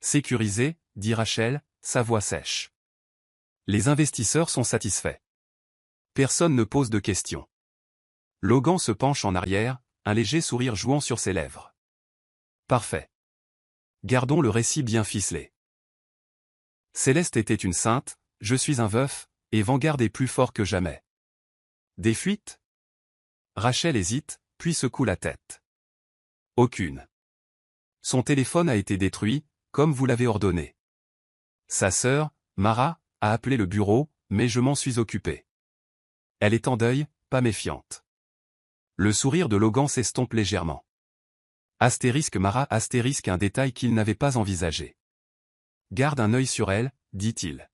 Sécurisés, dit Rachel, sa voix sèche. Les investisseurs sont satisfaits. Personne ne pose de questions. Logan se penche en arrière, un léger sourire jouant sur ses lèvres. Parfait. Gardons le récit bien ficelé. Céleste était une sainte, je suis un veuf, et Vanguard est plus fort que jamais. Des fuites? Rachel hésite, puis secoue la tête. Aucune. Son téléphone a été détruit, comme vous l'avez ordonné. Sa sœur, Mara, a appelé le bureau, mais je m'en suis occupé. Elle est en deuil, pas méfiante. Le sourire de Logan s'estompe légèrement. Astérisque Mara astérisque un détail qu'il n'avait pas envisagé. Garde un œil sur elle, dit-il.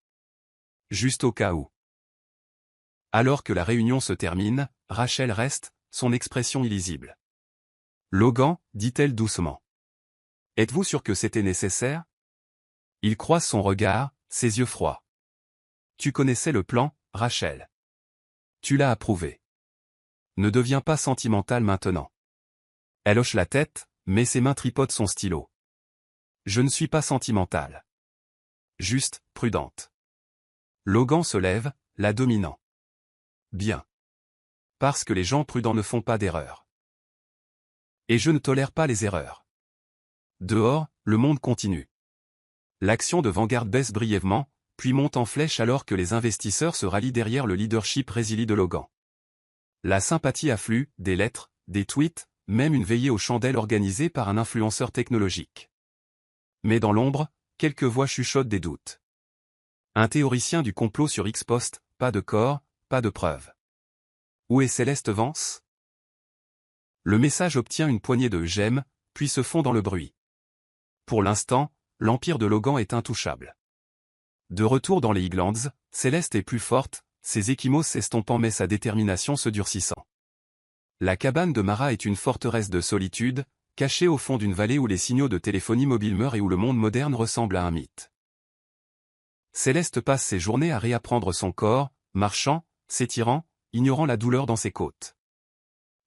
Juste au cas où. Alors que la réunion se termine, Rachel reste, son expression illisible. Logan, dit-elle doucement. Êtes-vous sûr que c'était nécessaire? Il croise son regard, ses yeux froids. Tu connaissais le plan, Rachel. Tu l'as approuvé. Ne deviens pas sentimental maintenant. Elle hoche la tête, mais ses mains tripotent son stylo. Je ne suis pas sentimental. Juste, prudente. Logan se lève, la dominant. Bien. Parce que les gens prudents ne font pas d'erreurs. Et je ne tolère pas les erreurs. Dehors, le monde continue. L'action de Vanguard baisse brièvement, puis monte en flèche alors que les investisseurs se rallient derrière le leadership résili de Logan. La sympathie afflue, des lettres, des tweets, même une veillée aux chandelles organisée par un influenceur technologique. Mais dans l'ombre, quelques voix chuchotent des doutes. Un théoricien du complot sur X-Post, pas de corps, pas de preuves. Où est Céleste Vance? Le message obtient une poignée de j'aime, puis se fond dans le bruit. Pour l'instant, l'empire de Logan est intouchable. De retour dans les Highlands, Céleste est plus forte, ses ecchymoses s'estompant mais sa détermination se durcissant. La cabane de Mara est une forteresse de solitude, cachée au fond d'une vallée où les signaux de téléphonie mobile meurent et où le monde moderne ressemble à un mythe. Céleste passe ses journées à réapprendre son corps, marchant, s'étirant, ignorant la douleur dans ses côtes.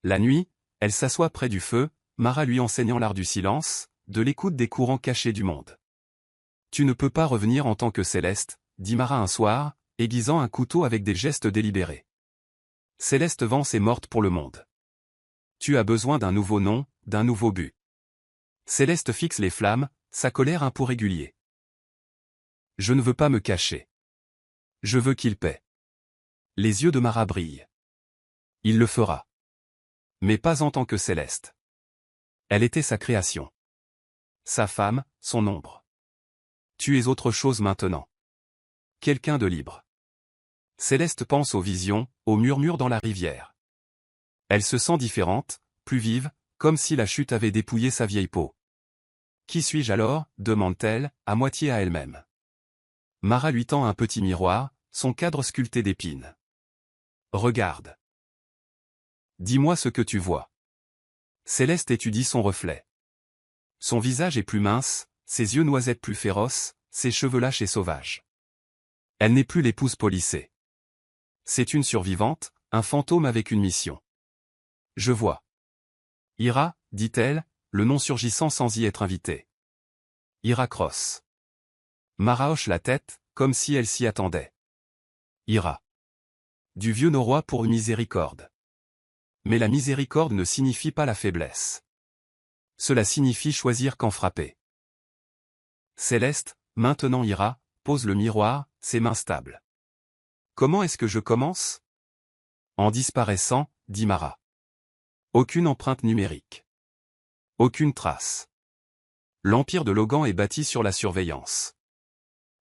La nuit, elle s'assoit près du feu, Mara lui enseignant l'art du silence, de l'écoute des courants cachés du monde. Tu ne peux pas revenir en tant que Céleste, dit Mara un soir, aiguisant un couteau avec des gestes délibérés. Céleste Vance est morte pour le monde. Tu as besoin d'un nouveau nom, d'un nouveau but. Céleste fixe les flammes, sa colère un peu régulier. Je ne veux pas me cacher. Je veux qu'il paie. Les yeux de Mara brillent. Il le fera. Mais pas en tant que Céleste. Elle était sa création. Sa femme, son ombre. Tu es autre chose maintenant. Quelqu'un de libre. Céleste pense aux visions, aux murmures dans la rivière. Elle se sent différente, plus vive, comme si la chute avait dépouillé sa vieille peau. Qui suis-je alors, demande-t-elle, à moitié à elle-même. Mara lui tend un petit miroir, son cadre sculpté d'épines. Regarde. Dis-moi ce que tu vois. Céleste étudie son reflet. Son visage est plus mince, ses yeux noisettes plus féroces, ses cheveux lâches et sauvages. Elle n'est plus l'épouse polissée. C'est une survivante, un fantôme avec une mission. Je vois. Ira, dit-elle, le nom surgissant sans y être invitée. Ira Cross. Mara hoche la tête, comme si elle s'y attendait. Ira. Du vieux norrois pour une miséricorde. Mais la miséricorde ne signifie pas la faiblesse. Cela signifie choisir quand frapper. Céleste, maintenant Ira, pose le miroir, ses mains stables. Comment est-ce que je commence? En disparaissant, dit Mara. Aucune empreinte numérique. Aucune trace. L'empire de Logan est bâti sur la surveillance.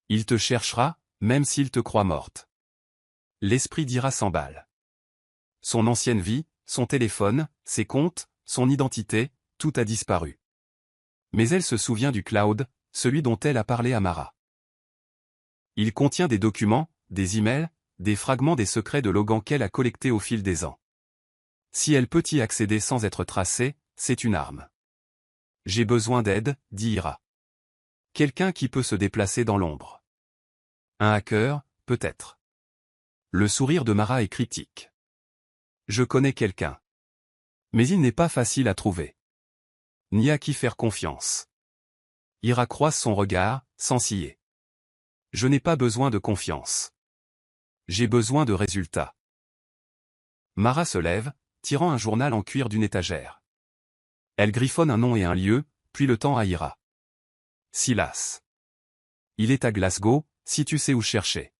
Il te cherchera, même s'il te croit morte. L'esprit d'Ira s'emballe. Son ancienne vie, son téléphone, ses comptes, son identité, tout a disparu. Mais elle se souvient du cloud, celui dont elle a parlé à Mara. Il contient des documents, des emails, des fragments des secrets de Logan qu'elle a collectés au fil des ans. Si elle peut y accéder sans être tracée, c'est une arme. J'ai besoin d'aide, dit Ira. Quelqu'un qui peut se déplacer dans l'ombre. Un hacker, peut-être. Le sourire de Mara est cryptique. Je connais quelqu'un. Mais il n'est pas facile à trouver. Ni à qui faire confiance. Ira croise son regard, sans ciller. Je n'ai pas besoin de confiance. J'ai besoin de résultats. Mara se lève, tirant un journal en cuir d'une étagère. Elle griffonne un nom et un lieu, puis le tend à Ira. Silas. Il est à Glasgow, si tu sais où chercher.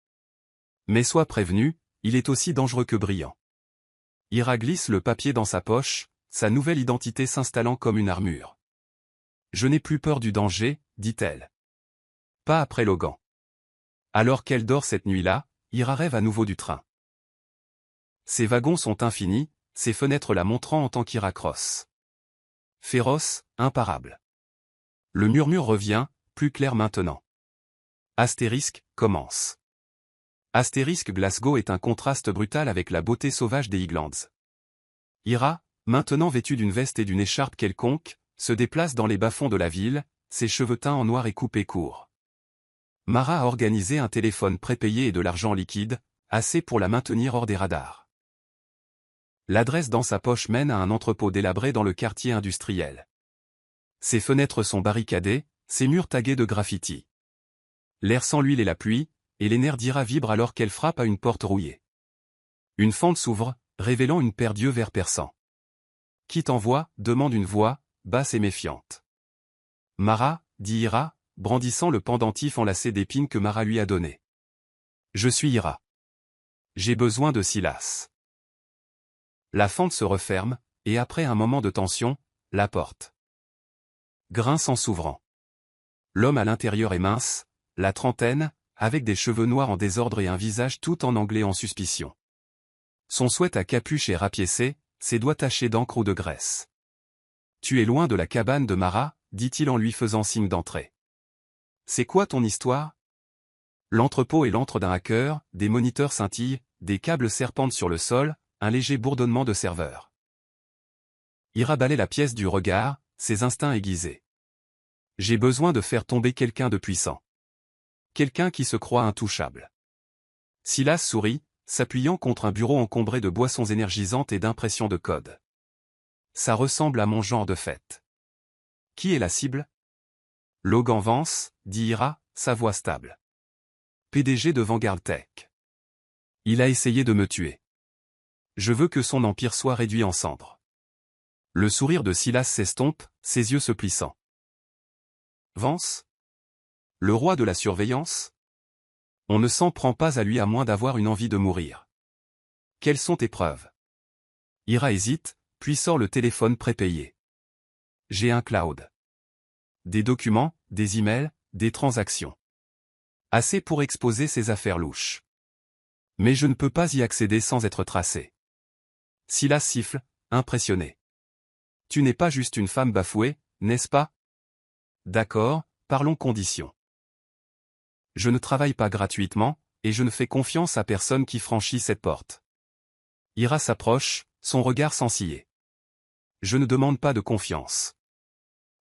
Mais sois prévenu, il est aussi dangereux que brillant. Ira glisse le papier dans sa poche, sa nouvelle identité s'installant comme une armure. Je n'ai plus peur du danger, dit-elle. Pas après Logan. Alors qu'elle dort cette nuit-là, Ira rêve à nouveau du train. Ses wagons sont infinis, ses fenêtres la montrant en tant qu'Ira Cross. Féroce, imparable. Le murmure revient, plus clair maintenant. Astérisque, commence. Astérisque Glasgow est un contraste brutal avec la beauté sauvage des Highlands. Ira, maintenant vêtue d'une veste et d'une écharpe quelconque, se déplace dans les bas-fonds de la ville, ses cheveux teints en noir et coupés courts. Mara a organisé un téléphone prépayé et de l'argent liquide, assez pour la maintenir hors des radars. L'adresse dans sa poche mène à un entrepôt délabré dans le quartier industriel. Ses fenêtres sont barricadées, ses murs tagués de graffitis. L'air sans l'huile et la pluie, et les nerfs d'Ira vibrent alors qu'elle frappe à une porte rouillée. Une fente s'ouvre, révélant une paire d'yeux verts perçants. « Qui t'envoie » demande une voix, basse et méfiante. « Mara » dit Ira, brandissant le pendentif enlacé d'épines que Mara lui a donné. « Je suis Ira. J'ai besoin de Silas. » La fente se referme, et après un moment de tension, la porte grince en s'ouvrant. L'homme à l'intérieur est mince, la trentaine, avec des cheveux noirs en désordre et un visage tout en anglais en suspicion. Son sweat à capuche est rapiécé, ses doigts tachés d'encre ou de graisse. « Tu es loin de la cabane de Mara » dit-il en lui faisant signe d'entrer. « C'est quoi ton histoire ?» L'entrepôt est l'antre d'un hacker, des moniteurs scintillent, des câbles serpentent sur le sol, un léger bourdonnement de serveur. Ira balaie la pièce du regard, ses instincts aiguisés. « J'ai besoin de faire tomber quelqu'un de puissant. Quelqu'un qui se croit intouchable. » Silas sourit, s'appuyant contre un bureau encombré de boissons énergisantes et d'impressions de code. « Ça ressemble à mon genre de fête. » Qui est la cible? Logan Vance, dit Ira, sa voix stable. PDG de Vanguard Tech. Il a essayé de me tuer. Je veux que son empire soit réduit en cendres. Le sourire de Silas s'estompe, ses yeux se plissant. Vance? Le roi de la surveillance? On ne s'en prend pas à lui à moins d'avoir une envie de mourir. Quelles sont tes preuves? Ira hésite, puis sort le téléphone prépayé. J'ai un cloud. Des documents, des emails, des transactions. Assez pour exposer ses affaires louches. Mais je ne peux pas y accéder sans être tracé. Silas siffle, impressionné. Tu n'es pas juste une femme bafouée, n'est-ce pas? D'accord, parlons conditions. Je ne travaille pas gratuitement, et je ne fais confiance à personne qui franchit cette porte. Ira s'approche, son regard sans ciller. Je ne demande pas de confiance.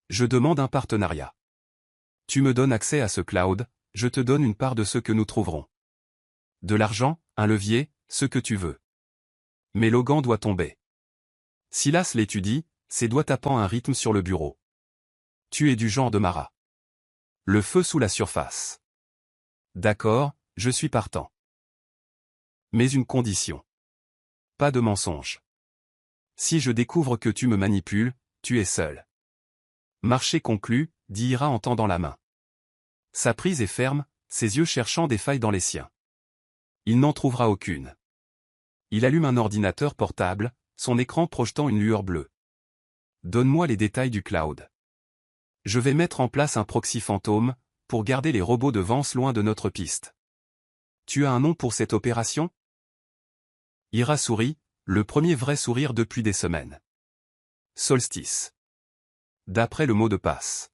Je demande un partenariat. Tu me donnes accès à ce cloud, je te donne une part de ce que nous trouverons. De l'argent, un levier, ce que tu veux. Mais Logan doit tomber. Silas l'étudie, ses doigts tapant un rythme sur le bureau. Tu es du genre de Mara. Le feu sous la surface. D'accord, je suis partant. Mais une condition. Pas de mensonge. Si je découvre que tu me manipules, tu es seul. Marché conclu, dit Ira en tendant la main. Sa prise est ferme, ses yeux cherchant des failles dans les siens. Il n'en trouvera aucune. Il allume un ordinateur portable, son écran projetant une lueur bleue. Donne-moi les détails du cloud. Je vais mettre en place un proxy fantôme, pour garder les robots de Vance loin de notre piste. Tu as un nom pour cette opération? Ira sourit, le premier vrai sourire depuis des semaines. Solstice. D'après le mot de passe.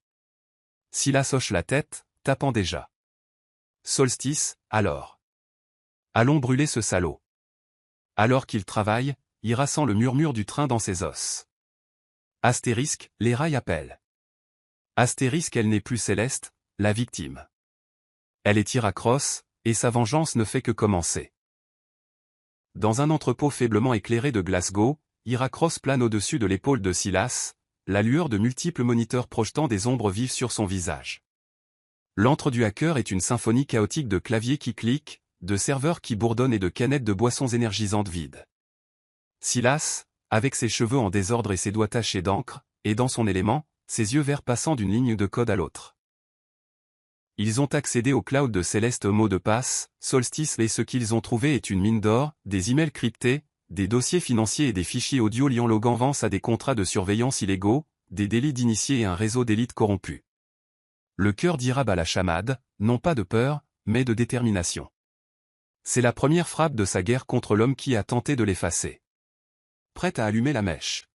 Silas hoche la tête, tapant déjà. Solstice, alors. Allons brûler ce salaud. Alors qu'il travaille, Ira sent le murmure du train dans ses os. Astérisque, les rails appellent. Astérisque, elle n'est plus Céleste, la victime. Elle est Ira Cross, et sa vengeance ne fait que commencer. Dans un entrepôt faiblement éclairé de Glasgow, Ira Cross plane au-dessus de l'épaule de Silas, la lueur de multiples moniteurs projetant des ombres vives sur son visage. L'antre du hacker est une symphonie chaotique de claviers qui cliquent, de serveurs qui bourdonnent et de canettes de boissons énergisantes vides. Silas, avec ses cheveux en désordre et ses doigts tachés d'encre, est dans son élément, ses yeux verts passant d'une ligne de code à l'autre. Ils ont accédé au cloud de Céleste au mot de passe, Solstice, et ce qu'ils ont trouvé est une mine d'or, des emails cryptés, des dossiers financiers et des fichiers audio liant Logan Vance à des contrats de surveillance illégaux, des délits d'initiés et un réseau d'élites corrompus. Le cœur d'Ira bat la chamade, non pas de peur, mais de détermination. C'est la première frappe de sa guerre contre l'homme qui a tenté de l'effacer. Prête à allumer la mèche?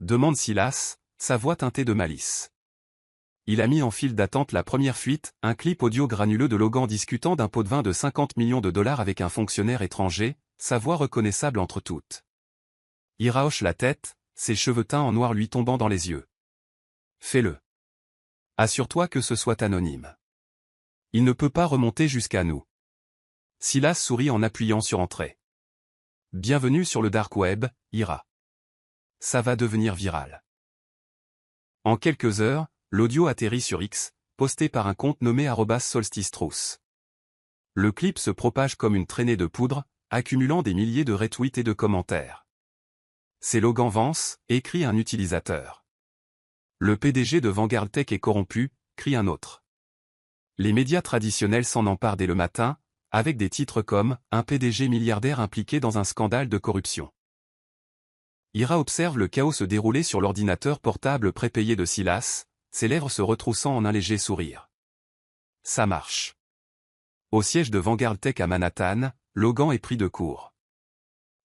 Demande Silas, sa voix teintée de malice. Il a mis en file d'attente la première fuite, un clip audio granuleux de Logan discutant d'un pot de vin de 50 millions de dollars avec un fonctionnaire étranger, sa voix reconnaissable entre toutes. Ira hoche la tête, ses cheveux teints en noir lui tombant dans les yeux. Fais-le. Assure-toi que ce soit anonyme. Il ne peut pas remonter jusqu'à nous. Silas sourit en appuyant sur Entrée. Bienvenue sur le dark web, Ira. Ça va devenir viral. En quelques heures, l'audio atterrit sur X, posté par un compte nommé @solstice-truth. Le clip se propage comme une traînée de poudre, accumulant des milliers de retweets et de commentaires. C'est Logan Vance, écrit un utilisateur. Le PDG de Vanguard Tech est corrompu, crie un autre. Les médias traditionnels s'en emparent dès le matin, avec des titres comme « Un PDG milliardaire impliqué dans un scandale de corruption ». Ira observe le chaos se dérouler sur l'ordinateur portable prépayé de Silas, ses lèvres se retroussant en un léger sourire. Ça marche. Au siège de Vanguard Tech à Manhattan, Logan est pris de court.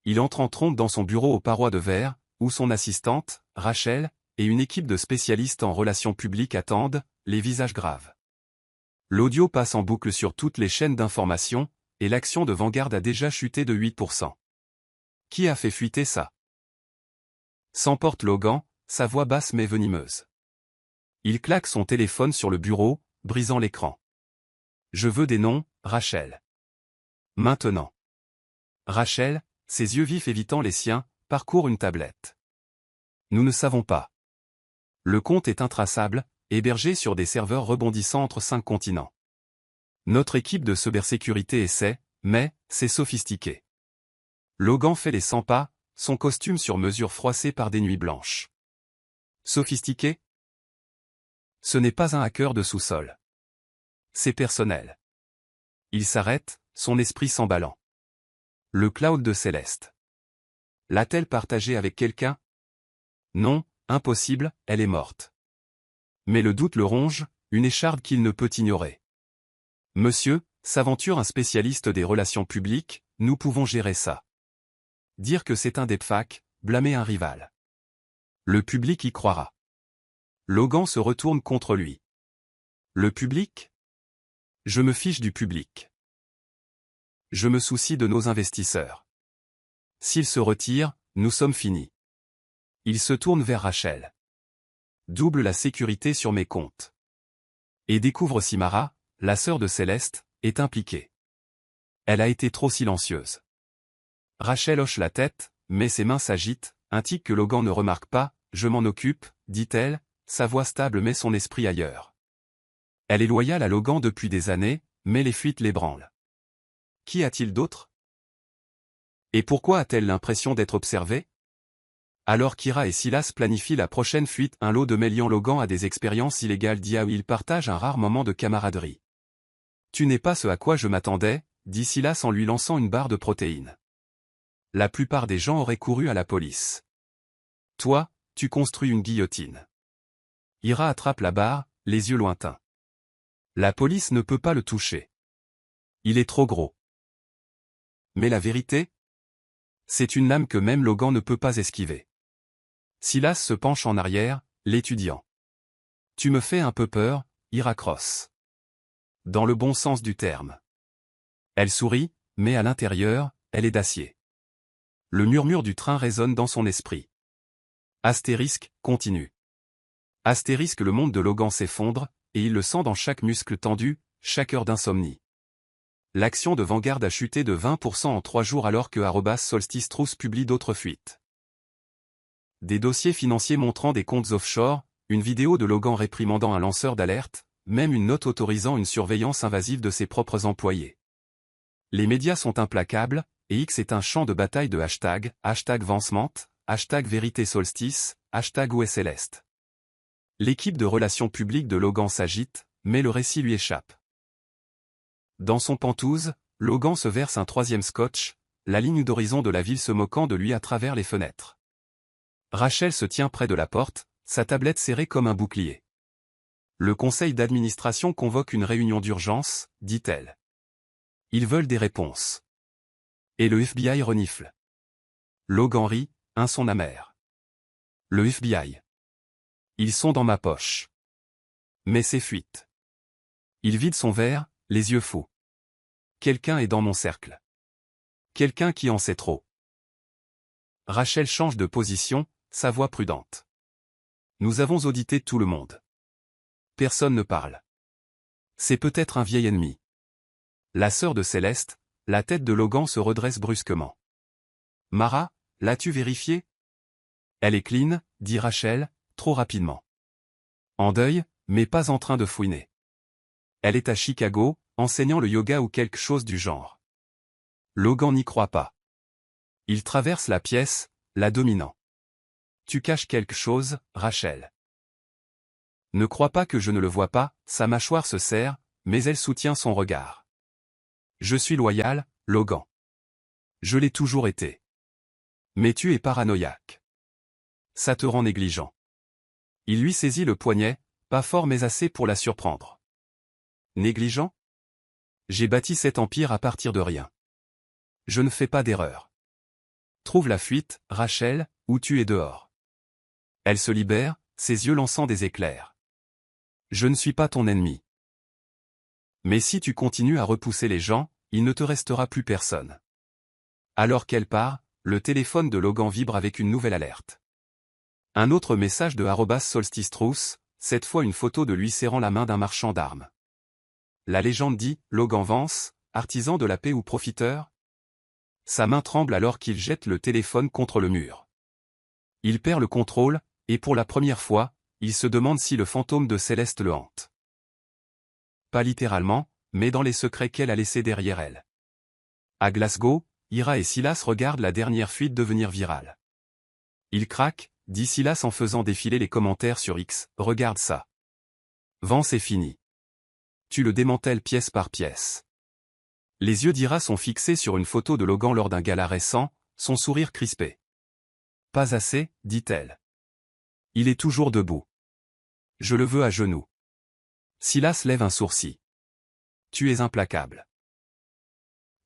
Il entre en trompe dans son bureau aux parois de verre, où son assistante, Rachel, et une équipe de spécialistes en relations publiques attendent, les visages graves. L'audio passe en boucle sur toutes les chaînes d'information, et l'action de Vanguard a déjà chuté de 8%. Qui a fait fuiter ça? S'emporte Logan, sa voix basse mais venimeuse. Il claque son téléphone sur le bureau, brisant l'écran. Je veux des noms, Rachel. Maintenant. Rachel, ses yeux vifs évitant les siens, parcourt une tablette. Nous ne savons pas. Le compte est intraçable, hébergé sur des serveurs rebondissant entre 5 continents. Notre équipe de cybersécurité essaie, mais, c'est sophistiqué. Logan fait les 100 pas, son costume sur mesure froissé par des nuits blanches. Sophistiqué? Ce n'est pas un hacker de sous-sol. C'est personnel. Il s'arrête, son esprit s'emballant. Le cloud de Céleste. L'a-t-elle partagé avec quelqu'un? Non, impossible, elle est morte. Mais le doute le ronge, une écharde qu'il ne peut ignorer. Monsieur, s'aventure un spécialiste des relations publiques, nous pouvons gérer ça. Dire que c'est un deepfake, blâmer un rival. Le public y croira. Logan se retourne contre lui. Le public? Je me fiche du public. Je me soucie de nos investisseurs. S'ils se retirent, nous sommes finis. Il se tourne vers Rachel. Double la sécurité sur mes comptes. Et découvre si Mara, la sœur de Céleste, est impliquée. Elle a été trop silencieuse. Rachel hoche la tête, mais ses mains s'agitent, un tic que Logan ne remarque pas. Je m'en occupe, dit-elle, sa voix stable met son esprit ailleurs. Elle est loyale à Logan depuis des années, mais les fuites l'ébranlent. Qui a-t-il d'autre? Et pourquoi a-t-elle l'impression d'être observée? Alors qu'Ira et Silas planifient la prochaine fuite, un lot de mêliant Logan a des expériences illégales d'IA où ils partagent un rare moment de camaraderie. Tu n'es pas ce à quoi je m'attendais, dit Silas en lui lançant une barre de protéines. La plupart des gens auraient couru à la police. Toi, tu construis une guillotine. Ira attrape la barre, les yeux lointains. La police ne peut pas le toucher. Il est trop gros. Mais la vérité? C'est une lame que même Logan ne peut pas esquiver. Silas se penche en arrière, l'étudiant. Tu me fais un peu peur, Ira crosse. Dans le bon sens du terme. Elle sourit, mais à l'intérieur, elle est d'acier. Le murmure du train résonne dans son esprit. Astérisque, continue. Astérisque, le monde de Logan s'effondre, et il le sent dans chaque muscle tendu, chaque heure d'insomnie. L'action de Vanguard a chuté de 20% en 3 jours alors que @Solstice Truth publie d'autres fuites. Des dossiers financiers montrant des comptes offshore, une vidéo de Logan réprimandant un lanceur d'alerte, même une note autorisant une surveillance invasive de ses propres employés. Les médias sont implacables, et X est un champ de bataille de hashtags, #Vancement, #Vérité Solstice, #Où est Céleste. L'équipe de relations publiques de Logan s'agite, mais le récit lui échappe. Dans son pantouse, Logan se verse un 3e scotch, la ligne d'horizon de la ville se moquant de lui à travers les fenêtres. Rachel se tient près de la porte, sa tablette serrée comme un bouclier. Le conseil d'administration convoque une réunion d'urgence, dit-elle. Ils veulent des réponses. Et le FBI renifle. Logan rit, un son amer. Le FBI. Ils sont dans ma poche. Mais c'est fuite. Il vide son verre, les yeux fous. Quelqu'un est dans mon cercle. Quelqu'un qui en sait trop. Rachel change de position, sa voix prudente. Nous avons audité tout le monde. Personne ne parle. C'est peut-être un vieil ennemi. La sœur de Céleste, la tête de Logan se redresse brusquement. Mara, l'as-tu vérifié? Elle est clean, dit Rachel, trop rapidement. En deuil, mais pas en train de fouiner. Elle est à Chicago, enseignant le yoga ou quelque chose du genre. Logan n'y croit pas. Il traverse la pièce, la dominant. Tu caches quelque chose, Rachel. Ne crois pas que je ne le vois pas, sa mâchoire se serre, mais elle soutient son regard. Je suis loyal, Logan. Je l'ai toujours été. Mais tu es paranoïaque. Ça te rend négligent. Il lui saisit le poignet, pas fort mais assez pour la surprendre. Négligent? J'ai bâti cet empire à partir de rien. Je ne fais pas d'erreur. Trouve la fuite, Rachel, ou tu es dehors. Elle se libère, ses yeux lançant des éclairs. Je ne suis pas ton ennemi. Mais si tu continues à repousser les gens, il ne te restera plus personne. Alors qu'elle part, le téléphone de Logan vibre avec une nouvelle alerte. Un autre message de @Solstice Truth, cette fois une photo de lui serrant la main d'un marchand d'armes. La légende dit, Logan Vance, artisan de la paix ou profiteur? Sa main tremble alors qu'il jette le téléphone contre le mur. Il perd le contrôle, et pour la première fois, il se demande si le fantôme de Céleste le hante. Pas littéralement, mais dans les secrets qu'elle a laissés derrière elle. À Glasgow, Ira et Silas regardent la dernière fuite devenir virale. Il craque, dit Silas en faisant défiler les commentaires sur X, regarde ça. Vance est fini. Tu le démantèles pièce par pièce. Les yeux d'Ira sont fixés sur une photo de Logan lors d'un gala récent, son sourire crispé. Pas assez, dit-elle. Il est toujours debout. Je le veux à genoux. Silas lève un sourcil. Tu es implacable.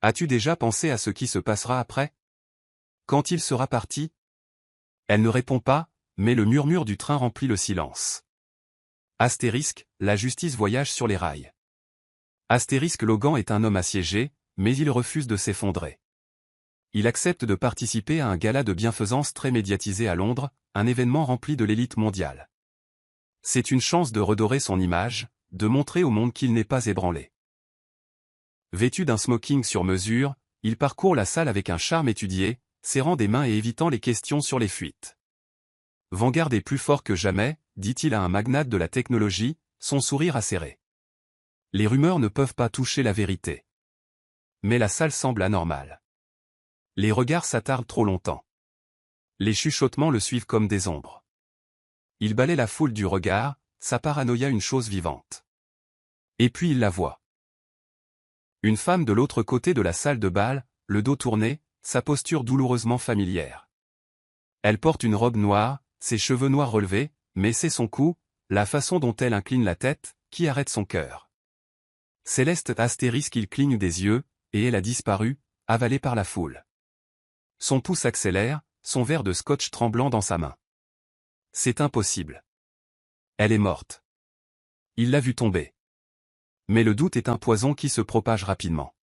As-tu déjà pensé à ce qui se passera après? Quand il sera parti? Elle ne répond pas, mais le murmure du train remplit le silence. Astérisque, la justice voyage sur les rails. Astérisque, Logan est un homme assiégé, mais il refuse de s'effondrer. Il accepte de participer à un gala de bienfaisance très médiatisé à Londres, un événement rempli de l'élite mondiale. C'est une chance de redorer son image, de montrer au monde qu'il n'est pas ébranlé. Vêtu d'un smoking sur mesure, il parcourt la salle avec un charme étudié, serrant des mains et évitant les questions sur les fuites. Vanguard est plus fort que jamais, dit-il à un magnate de la technologie, son sourire acéré. Les rumeurs ne peuvent pas toucher la vérité. Mais la salle semble anormale. Les regards s'attardent trop longtemps. Les chuchotements le suivent comme des ombres. Il balaie la foule du regard, sa paranoïa une chose vivante. Et puis il la voit. Une femme de l'autre côté de la salle de bal, le dos tourné, sa posture douloureusement familière. Elle porte une robe noire, ses cheveux noirs relevés, mais c'est son cou, la façon dont elle incline la tête, qui arrête son cœur. Céleste astérisque il cligne des yeux, et elle a disparu, avalée par la foule. Son pouce accélère, son verre de scotch tremblant dans sa main. C'est impossible. Elle est morte. Il l'a vue tomber. Mais le doute est un poison qui se propage rapidement.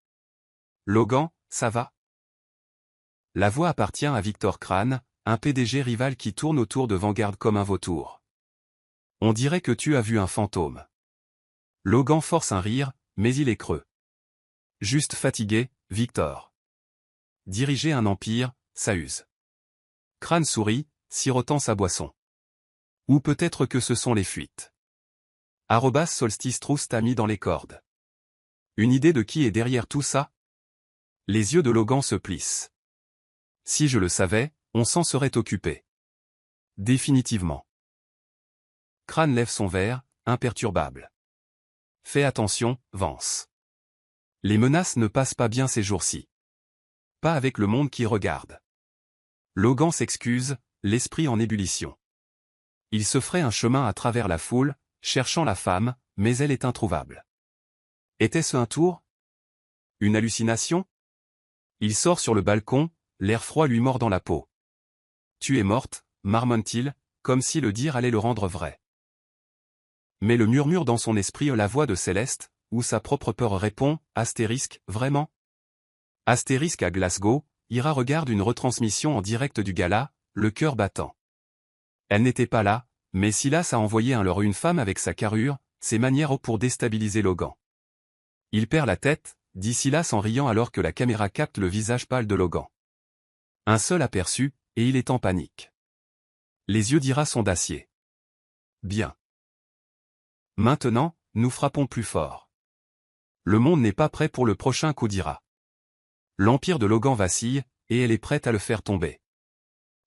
Logan, ça va? La voix appartient à Victor Crane, un PDG rival qui tourne autour de Vanguard comme un vautour. On dirait que tu as vu un fantôme. Logan force un rire, mais il est creux. Juste fatigué, Victor. Diriger un empire, ça use. Crane sourit, sirotant sa boisson. Ou peut-être que ce sont les fuites. Solstice Trousse t'a mis dans les cordes. Une idée de qui est derrière tout ça? Les yeux de Logan se plissent. Si je le savais, on s'en serait occupé. Définitivement. Crane lève son verre, imperturbable. Fais attention, Vance. Les menaces ne passent pas bien ces jours-ci. Pas avec le monde qui regarde. Logan s'excuse, l'esprit en ébullition. Il se ferait un chemin à travers la foule, cherchant la femme, mais elle est introuvable. Était-ce un tour? Une hallucination? Il sort sur le balcon, l'air froid lui mord dans la peau. Tu es morte, marmonne-t-il, comme si le dire allait le rendre vrai. Mais le murmure dans son esprit la voix de Céleste, où sa propre peur répond, astérisque, vraiment? Astérisque à Glasgow, Ira regarde une retransmission en direct du gala, le cœur battant. Elle n'était pas là, mais Silas a envoyé une femme avec sa carrure, ses manières pour déstabiliser Logan. Il perd la tête, dit Silas en riant alors que la caméra capte le visage pâle de Logan. Un seul aperçu, et il est en panique. Les yeux d'Ira sont d'acier. Bien. Maintenant, nous frappons plus fort. Le monde n'est pas prêt pour le prochain coup d'Ira. L'empire de Logan vacille, et elle est prête à le faire tomber.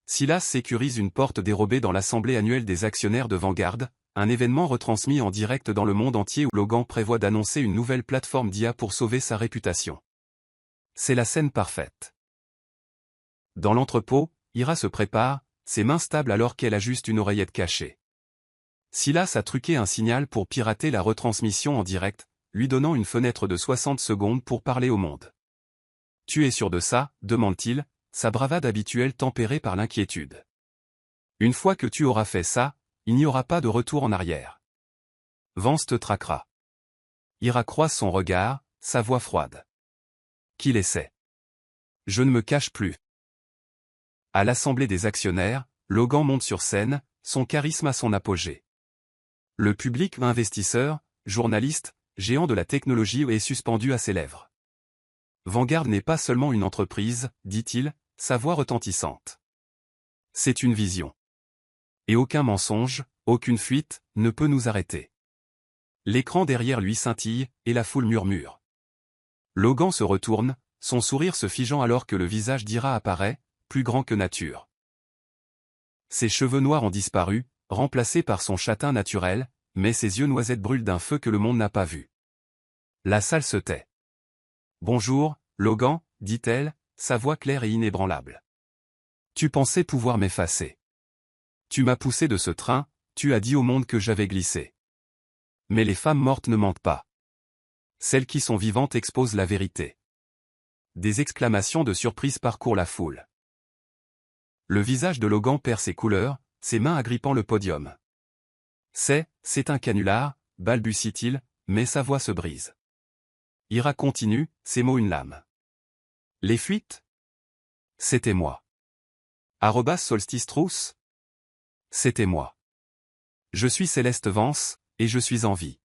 Silas sécurise une porte dérobée dans l'assemblée annuelle des actionnaires de Vanguard, un événement retransmis en direct dans le monde entier où Logan prévoit d'annoncer une nouvelle plateforme d'IA pour sauver sa réputation. C'est la scène parfaite. Dans l'entrepôt, Ira se prépare, ses mains stables alors qu'elle ajuste une oreillette cachée. Silas a truqué un signal pour pirater la retransmission en direct, lui donnant une fenêtre de 60 secondes pour parler au monde. « Tu es sûr de ça ?» demande-t-il, sa bravade habituelle tempérée par l'inquiétude. « Une fois que tu auras fait ça, il n'y aura pas de retour en arrière. Vance te traquera. » Ira croise son regard, sa voix froide. « Qu'il essaie. Je ne me cache plus. » À l'assemblée des actionnaires, Logan monte sur scène, son charisme à son apogée. Le public, investisseur, journaliste, géant de la technologie est suspendu à ses lèvres. Vanguard n'est pas seulement une entreprise, dit-il, sa voix retentissante. C'est une vision. Et aucun mensonge, aucune fuite, ne peut nous arrêter. L'écran derrière lui scintille, et la foule murmure. Logan se retourne, son sourire se figeant alors que le visage d'Ira apparaît, plus grand que nature. Ses cheveux noirs ont disparu, remplacés par son châtain naturel, mais ses yeux noisettes brûlent d'un feu que le monde n'a pas vu. La salle se tait. « Bonjour, Logan, dit-elle, sa voix claire et inébranlable. Tu pensais pouvoir m'effacer. Tu m'as poussé de ce train, tu as dit au monde que j'avais glissé. Mais les femmes mortes ne mentent pas. Celles qui sont vivantes exposent la vérité. » Des exclamations de surprise parcourent la foule. Le visage de Logan perd ses couleurs, ses mains agrippant le podium. C'est un canular, balbutie-t-il, mais sa voix se brise. Ira continue, ses mots une lame. Les fuites? C'était moi. Solstice Trousse? C'était moi. Je suis Céleste Vance, et je suis en vie.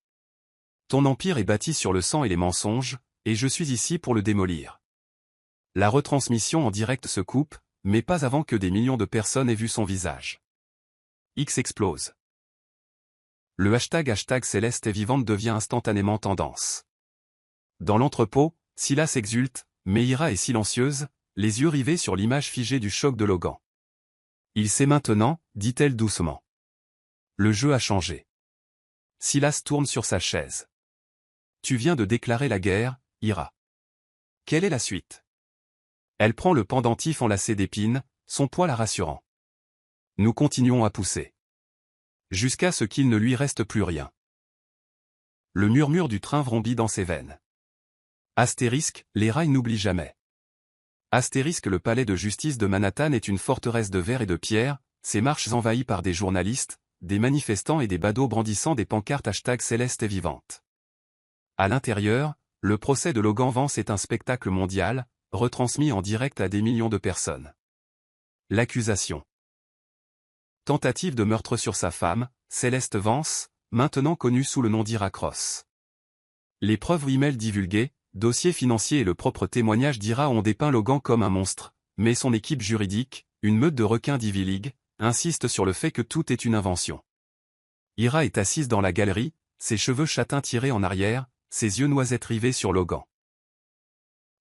Ton empire est bâti sur le sang et les mensonges, et je suis ici pour le démolir. La retransmission en direct se coupe, mais pas avant que des millions de personnes aient vu son visage. X explose. Le hashtag Céleste est vivante devient instantanément tendance. Dans l'entrepôt, Silas exulte, mais Ira est silencieuse, les yeux rivés sur l'image figée du choc de Logan. Il sait maintenant, dit-elle doucement. Le jeu a changé. Silas tourne sur sa chaise. Tu viens de déclarer la guerre, Ira. Quelle est la suite? Elle prend le pendentif enlacé d'épines, son poids la rassurant. Nous continuons à pousser. Jusqu'à ce qu'il ne lui reste plus rien. Le murmure du train vrombit dans ses veines. Astérisque, les rails n'oublient jamais. Astérisque, le palais de justice de Manhattan est une forteresse de verre et de pierre, ses marches envahies par des journalistes, des manifestants et des badauds brandissant des pancartes Céleste est vivante. À l'intérieur, le procès de Logan Vance est un spectacle mondial, retransmis en direct à des millions de personnes. L'accusation. Tentative de meurtre sur sa femme, Céleste Vance, maintenant connue sous le nom d'Ira Cross. Les preuves email divulguées, dossiers financiers et le propre témoignage d'Ira ont dépeint Logan comme un monstre, mais son équipe juridique, une meute de requins d'Ivy League, insiste sur le fait que tout est une invention. Ira est assise dans la galerie, ses cheveux châtains tirés en arrière, ses yeux noisettes rivés sur Logan.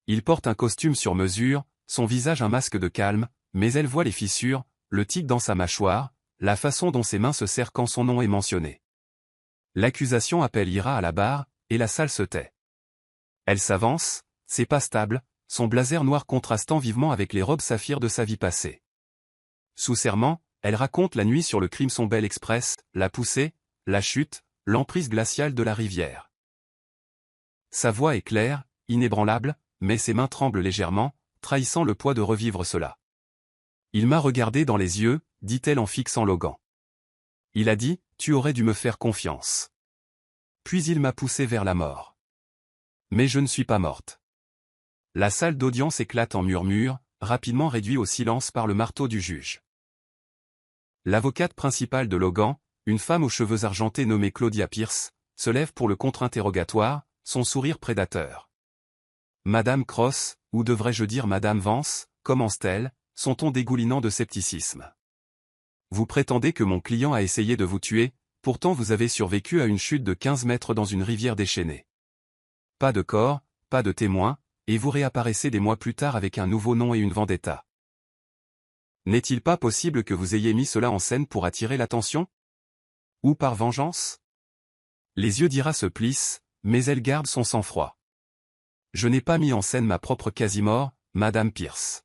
Il porte un costume sur mesure, son visage un masque de calme, mais elle voit les fissures, le tic dans sa mâchoire, la façon dont ses mains se serrent quand son nom est mentionné. L'accusation appelle Ira à la barre, et la salle se tait. Elle s'avance, c'est pas stable, son blazer noir contrastant vivement avec les robes saphir de sa vie passée. Sous serment, elle raconte la nuit sur le Crimson Bell Express, la poussée, la chute, l'emprise glaciale de la rivière. Sa voix est claire, inébranlable, mais ses mains tremblent légèrement, trahissant le poids de revivre cela. Il m'a regardé dans les yeux, dit-elle en fixant Logan. Il a dit, tu aurais dû me faire confiance. Puis il m'a poussé vers la mort. Mais je ne suis pas morte. La salle d'audience éclate en murmures, rapidement réduit au silence par le marteau du juge. L'avocate principale de Logan, une femme aux cheveux argentés nommée Claudia Pierce, se lève pour le contre-interrogatoire, son sourire prédateur. Madame Cross, ou devrais-je dire Madame Vance, commence-t-elle, son ton dégoulinant de scepticisme. Vous prétendez que mon client a essayé de vous tuer, pourtant vous avez survécu à une chute de 15 mètres dans une rivière déchaînée. Pas de corps, pas de témoins, et vous réapparaissez des mois plus tard avec un nouveau nom et une vendetta. N'est-il pas possible que vous ayez mis cela en scène pour attirer l'attention? Ou par vengeance? Les yeux d'Ira se plissent, mais elle garde son sang-froid. Je n'ai pas mis en scène ma propre quasi-mort, Madame Pierce.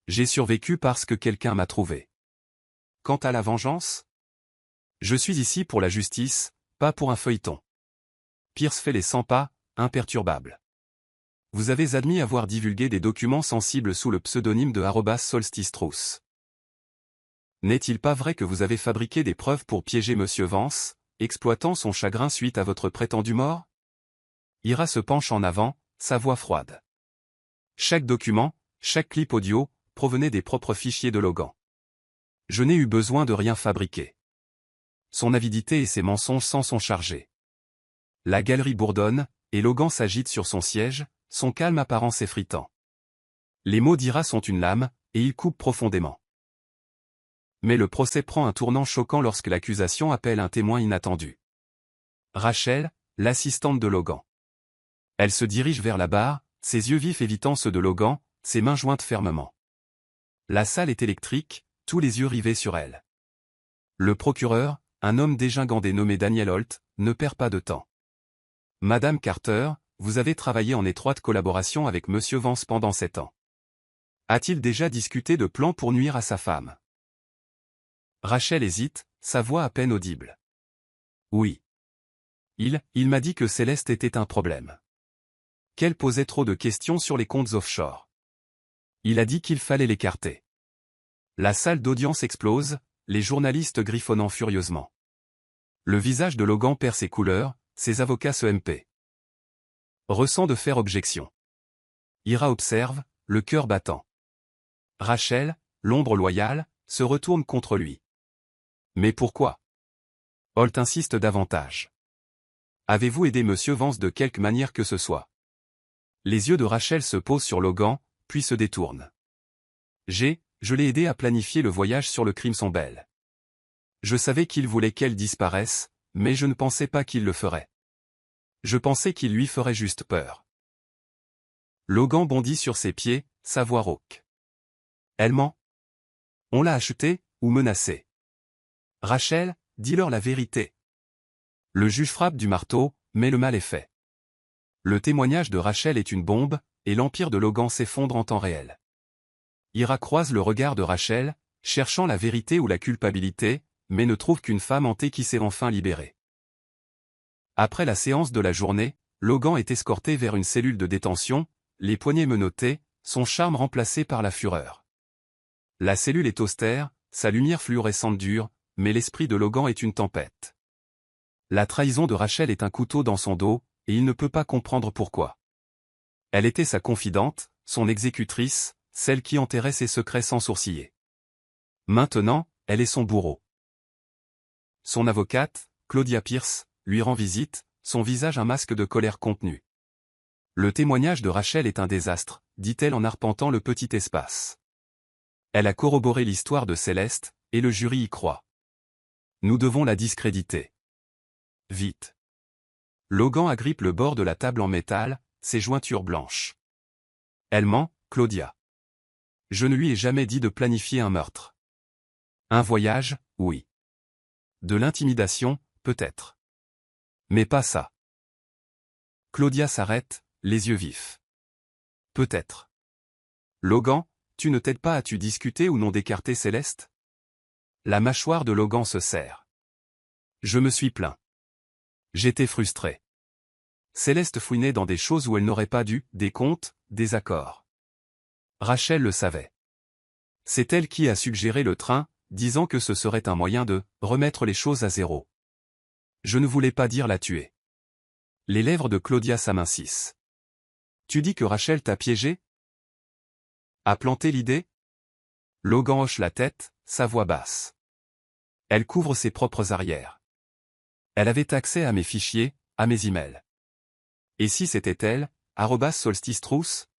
J'ai survécu parce que quelqu'un m'a trouvé. Quant à la vengeance? Je suis ici pour la justice, pas pour un feuilleton. Pierce fait les 100 pas, imperturbable. Vous avez admis avoir divulgué des documents sensibles sous le pseudonyme de @solstice-truth. N'est-il pas vrai que vous avez fabriqué des preuves pour piéger Monsieur Vance, exploitant son chagrin suite à votre prétendue mort? Ira se penche en avant, sa voix froide. Chaque document, chaque clip audio, provenait des propres fichiers de Logan. Je n'ai eu besoin de rien fabriquer. Son avidité et ses mensonges s'en sont chargés. La galerie bourdonne, et Logan s'agite sur son siège, son calme apparent s'effritant. Les mots d'Ira sont une lame, et ils coupent profondément. Mais le procès prend un tournant choquant lorsque l'accusation appelle un témoin inattendu. Rachel, l'assistante de Logan. Elle se dirige vers la barre, ses yeux vifs évitant ceux de Logan, ses mains jointes fermement. La salle est électrique, tous les yeux rivés sur elle. Le procureur, un homme dégingandé nommé Daniel Holt, ne perd pas de temps. Madame Carter, vous avez travaillé en étroite collaboration avec Monsieur Vance pendant 7 ans. A-t-il déjà discuté de plans pour nuire à sa femme? Rachel hésite, sa voix à peine audible. Oui. Il m'a dit que Céleste était un problème. Qu'elle posait trop de questions sur les comptes offshore. Il a dit qu'il fallait l'écarter. La salle d'audience explose, les journalistes griffonnant furieusement. Le visage de Logan perd ses couleurs, ses avocats se MP. Ressent de faire objection. Ira observe, le cœur battant. Rachel, l'ombre loyale, se retourne contre lui. Mais pourquoi? Holt insiste davantage. Avez-vous aidé Monsieur Vance de quelque manière que ce soit? Les yeux de Rachel se posent sur Logan, puis se détournent. Je l'ai aidé à planifier le voyage sur le Crimson Belle. Je savais qu'il voulait qu'elle disparaisse, mais je ne pensais pas qu'il le ferait. Je pensais qu'il lui ferait juste peur. Logan bondit sur ses pieds, sa voix rauque. Elle ment. On l'a achetée, ou menacée. Rachel, dis-leur la vérité. Le juge frappe du marteau, mais le mal est fait. Le témoignage de Rachel est une bombe, et l'empire de Logan s'effondre en temps réel. Ira croise le regard de Rachel, cherchant la vérité ou la culpabilité, mais ne trouve qu'une femme hantée qui s'est enfin libérée. Après la séance de la journée, Logan est escorté vers une cellule de détention, les poignets menottés, son charme remplacé par la fureur. La cellule est austère, sa lumière fluorescente dure, mais l'esprit de Logan est une tempête. La trahison de Rachel est un couteau dans son dos, et il ne peut pas comprendre pourquoi. Elle était sa confidente, son exécutrice, celle qui enterrait ses secrets sans sourciller. Maintenant, elle est son bourreau. Son avocate, Claudia Pierce, lui rend visite, son visage un masque de colère contenue. Le témoignage de Rachel est un désastre, dit-elle en arpentant le petit espace. Elle a corroboré l'histoire de Céleste, et le jury y croit. Nous devons la discréditer. Vite. Logan agrippe le bord de la table en métal, ses jointures blanches. Elle ment, Claudia. Je ne lui ai jamais dit de planifier un meurtre. Un voyage, oui. De l'intimidation, peut-être. Mais pas ça. Claudia s'arrête, les yeux vifs. Peut-être. Logan, tu ne t'aides pas à tu discuter ou non d'écarter Céleste? La mâchoire de Logan se serre. Je me suis plaint. J'étais frustré. Céleste fouinait dans des choses où elle n'aurait pas dû, des comptes, des accords. Rachel le savait. C'est elle qui a suggéré le train, disant que ce serait un moyen de remettre les choses à zéro. Je ne voulais pas dire la tuer. Les lèvres de Claudia s'amincissent. Tu dis que Rachel t'a piégé? A planté l'idée? Logan hoche la tête, sa voix basse. Elle couvre ses propres arrières. Elle avait accès à mes fichiers, à mes emails. Et si c'était elle, @Solstice Truth?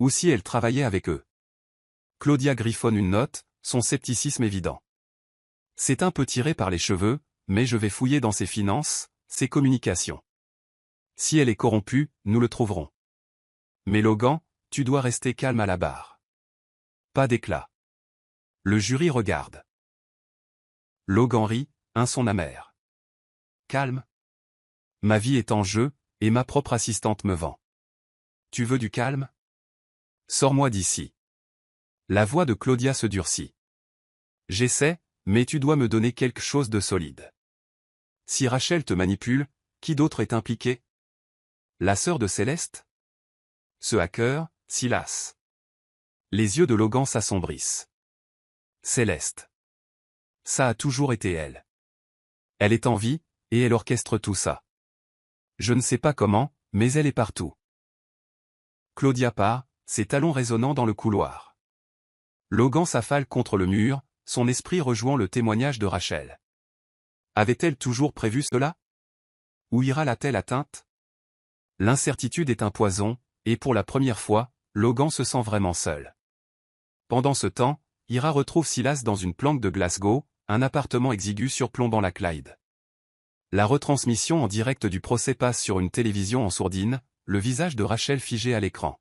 Ou si elle travaillait avec eux? Claudia griffonne une note, son scepticisme évident. C'est un peu tiré par les cheveux, mais je vais fouiller dans ses finances, ses communications. Si elle est corrompue, nous le trouverons. Mais Logan, tu dois rester calme à la barre. Pas d'éclat. Le jury regarde. Logan rit, un son amer. Calme. Ma vie est en jeu, et ma propre assistante me vend. Tu veux du calme? Sors-moi d'ici. La voix de Claudia se durcit. J'essaie, mais tu dois me donner quelque chose de solide. Si Rachel te manipule, qui d'autre est impliqué? La sœur de Céleste? Ce hacker, Silas. Les yeux de Logan s'assombrissent. Céleste. Ça a toujours été elle. Elle est en vie, et elle orchestre tout ça. Je ne sais pas comment, mais elle est partout. Claudia part, ses talons résonnant dans le couloir. Logan s'affale contre le mur, son esprit rejoint le témoignage de Rachel. Avait-elle toujours prévu cela? Où ira-t-elle atteinte? L'incertitude est un poison, et pour la première fois, Logan se sent vraiment seul. Pendant ce temps, Ira retrouve Silas dans une planque de Glasgow, un appartement exigu surplombant la Clyde. La retransmission en direct du procès passe sur une télévision en sourdine, le visage de Rachel figé à l'écran.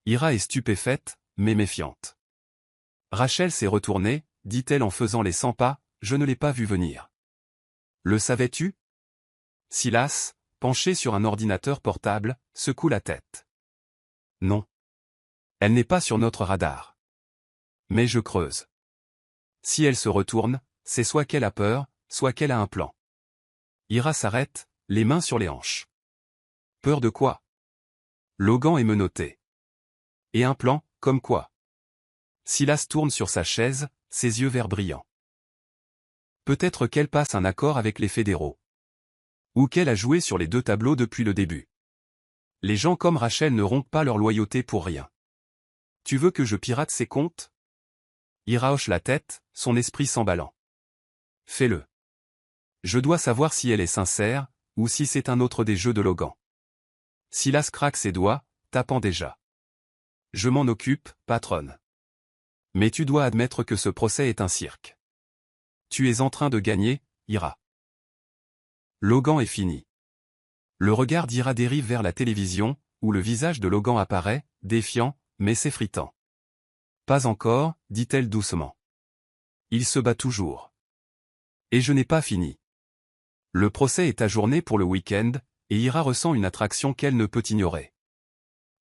Ira est stupéfaite, mais méfiante. Rachel s'est retournée, dit-elle en faisant les 100 pas, je ne l'ai pas vu venir. Le savais-tu? Silas, penché sur un ordinateur portable, secoue la tête. Non. Elle n'est pas sur notre radar. Mais je creuse. Si elle se retourne, c'est soit qu'elle a peur, soit qu'elle a un plan. Ira s'arrête, les mains sur les hanches. Peur de quoi? Logan est menotté. Et un plan, comme quoi? Silas tourne sur sa chaise, ses yeux verts brillants. Peut-être qu'elle passe un accord avec les fédéraux. Ou qu'elle a joué sur les deux tableaux depuis le début. Les gens comme Rachel ne rompent pas leur loyauté pour rien. Tu veux que je pirate ses comptes? Ira hoche la tête, son esprit s'emballant. Fais-le. Je dois savoir si elle est sincère, ou si c'est un autre des jeux de Logan. Silas craque ses doigts, tapant déjà. Je m'en occupe, patronne. Mais tu dois admettre que ce procès est un cirque. Tu es en train de gagner, Ira. Logan est fini. Le regard d'Ira dérive vers la télévision, où le visage de Logan apparaît, défiant, mais s'effritant. Pas encore, dit-elle doucement. Il se bat toujours. Et je n'ai pas fini. Le procès est ajourné pour le week-end, et Ira ressent une attraction qu'elle ne peut ignorer.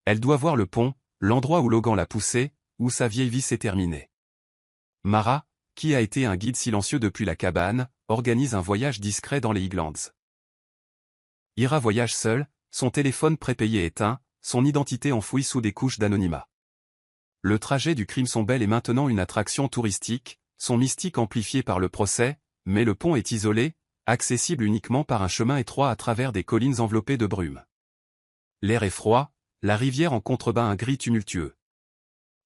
Elle doit voir le pont, l'endroit où Logan l'a poussé, où sa vieille vie s'est terminée. Mara, qui a été un guide silencieux depuis la cabane, organise un voyage discret dans les Highlands. Ira voyage seule, son téléphone prépayé éteint, son identité enfouie sous des couches d'anonymat. Le trajet du Crimson Bell est maintenant une attraction touristique, son mystique amplifié par le procès, mais le pont est isolé, accessible uniquement par un chemin étroit à travers des collines enveloppées de brume. L'air est froid, la rivière en contrebas un gris tumultueux.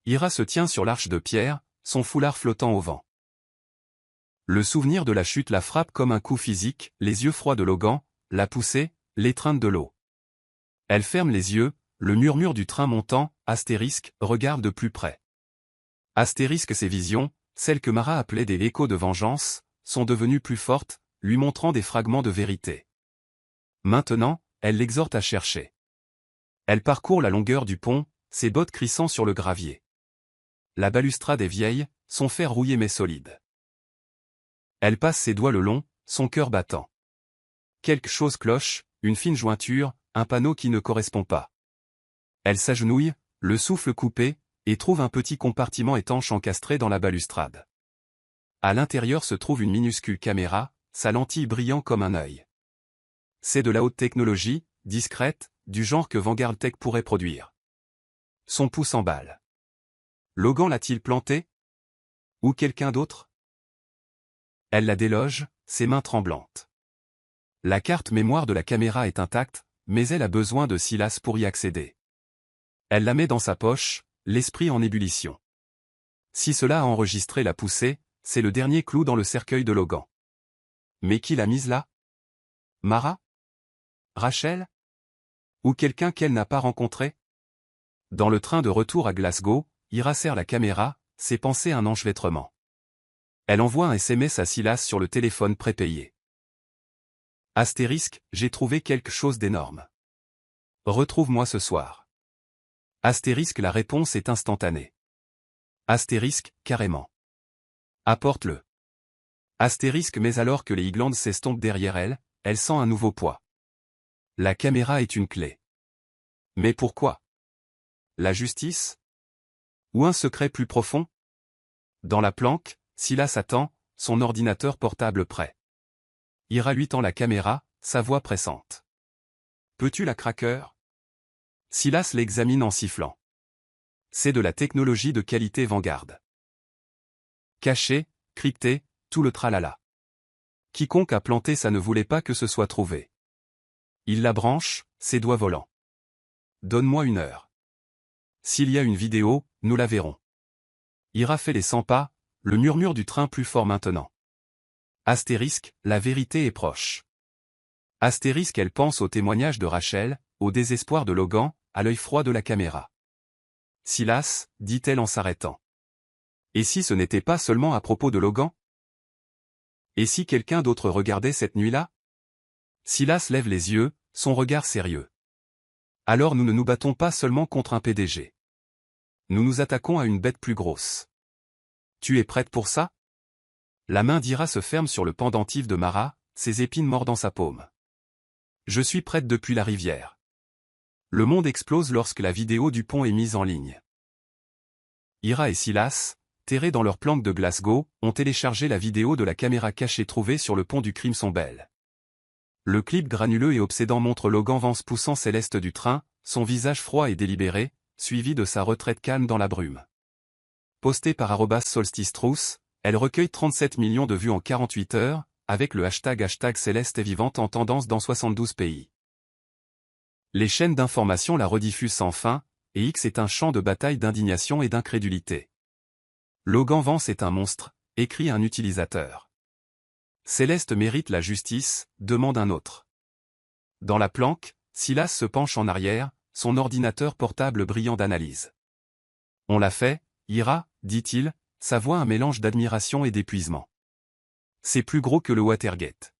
Ira se tient sur l'arche de pierre, son foulard flottant au vent. Le souvenir de la chute la frappe comme un coup physique, les yeux froids de Logan, la poussée, l'étreinte de l'eau. Elle ferme les yeux, le murmure du train montant, astérisque, regarde de plus près. Astérisque ses visions, celles que Mara appelait des échos de vengeance, sont devenues plus fortes, lui montrant des fragments de vérité. Maintenant, elle l'exhorte à chercher. Elle parcourt la longueur du pont, ses bottes crissant sur le gravier. La balustrade est vieille, son fer rouillé mais solide. Elle passe ses doigts le long, son cœur battant. Quelque chose cloche, une fine jointure, un panneau qui ne correspond pas. Elle s'agenouille, le souffle coupé, et trouve un petit compartiment étanche encastré dans la balustrade. À l'intérieur se trouve une minuscule caméra, sa lentille brillant comme un œil. C'est de la haute technologie, discrète, du genre que Vanguard Tech pourrait produire. Son pouce emballe. Logan l'a-t-il planté? Ou quelqu'un d'autre? Elle la déloge, ses mains tremblantes. La carte mémoire de la caméra est intacte, mais elle a besoin de Silas pour y accéder. Elle la met dans sa poche, l'esprit en ébullition. Si cela a enregistré la poussée, c'est le dernier clou dans le cercueil de Logan. Mais qui l'a mise là? Mara? Rachel? Ou quelqu'un qu'elle n'a pas rencontré? Dans le train de retour à Glasgow, Ira serre la caméra, ses pensées un enchevêtrement. Elle envoie un SMS à Silas sur le téléphone prépayé. Astérisque, j'ai trouvé quelque chose d'énorme. Retrouve-moi ce soir. Astérisque, la réponse est instantanée. Astérisque, carrément. Apporte-le. Astérisque, mais alors que les Highlands s'estompent derrière elle, elle sent un nouveau poids. La caméra est une clé. Mais pourquoi? La justice? Ou un secret plus profond? Dans la planque, Silas attend, son ordinateur portable prêt. Ira lui tend la caméra, sa voix pressante. Peux-tu la craquer? Silas l'examine en sifflant. C'est de la technologie de qualité Vanguard. Caché, crypté, tout le tralala. Quiconque a planté ça ne voulait pas que ce soit trouvé. Il la branche, ses doigts volants. Donne-moi 1 heure. S'il y a une vidéo, nous la verrons. Ira fait les 100 pas, le murmure du train plus fort maintenant. Astérisque, la vérité est proche. Astérisque, elle pense au témoignage de Rachel, au désespoir de Logan, à l'œil froid de la caméra. Silas, dit-elle en s'arrêtant. Et si ce n'était pas seulement à propos de Logan? Et si quelqu'un d'autre regardait cette nuit-là? Silas lève les yeux, son regard sérieux. Alors nous ne nous battons pas seulement contre un PDG. Nous nous attaquons à une bête plus grosse. Tu es prête pour ça? La main d'Ira se ferme sur le pendentif de Mara, ses épines mordant sa paume. Je suis prête depuis la rivière. Le monde explose lorsque la vidéo du pont est mise en ligne. Ira et Silas, terrés dans leur planque de Glasgow, ont téléchargé la vidéo de la caméra cachée trouvée sur le pont du Crimson Bell. Le clip granuleux et obsédant montre Logan Vance poussant Céleste du train, son visage froid et délibéré, suivi de sa retraite calme dans la brume. Postée par @solstice-truth, elle recueille 37 millions de vues en 48 heures, avec le hashtag Céleste est vivante en tendance dans 72 pays. Les chaînes d'information la rediffusent sans fin, et X est un champ de bataille d'indignation et d'incrédulité. Logan Vance est un monstre, écrit un utilisateur. Céleste mérite la justice, demande un autre. Dans la planque, Silas se penche en arrière, son ordinateur portable brillant d'analyse. On l'a fait, Ira, dit-il, sa voix un mélange d'admiration et d'épuisement. C'est plus gros que le Watergate.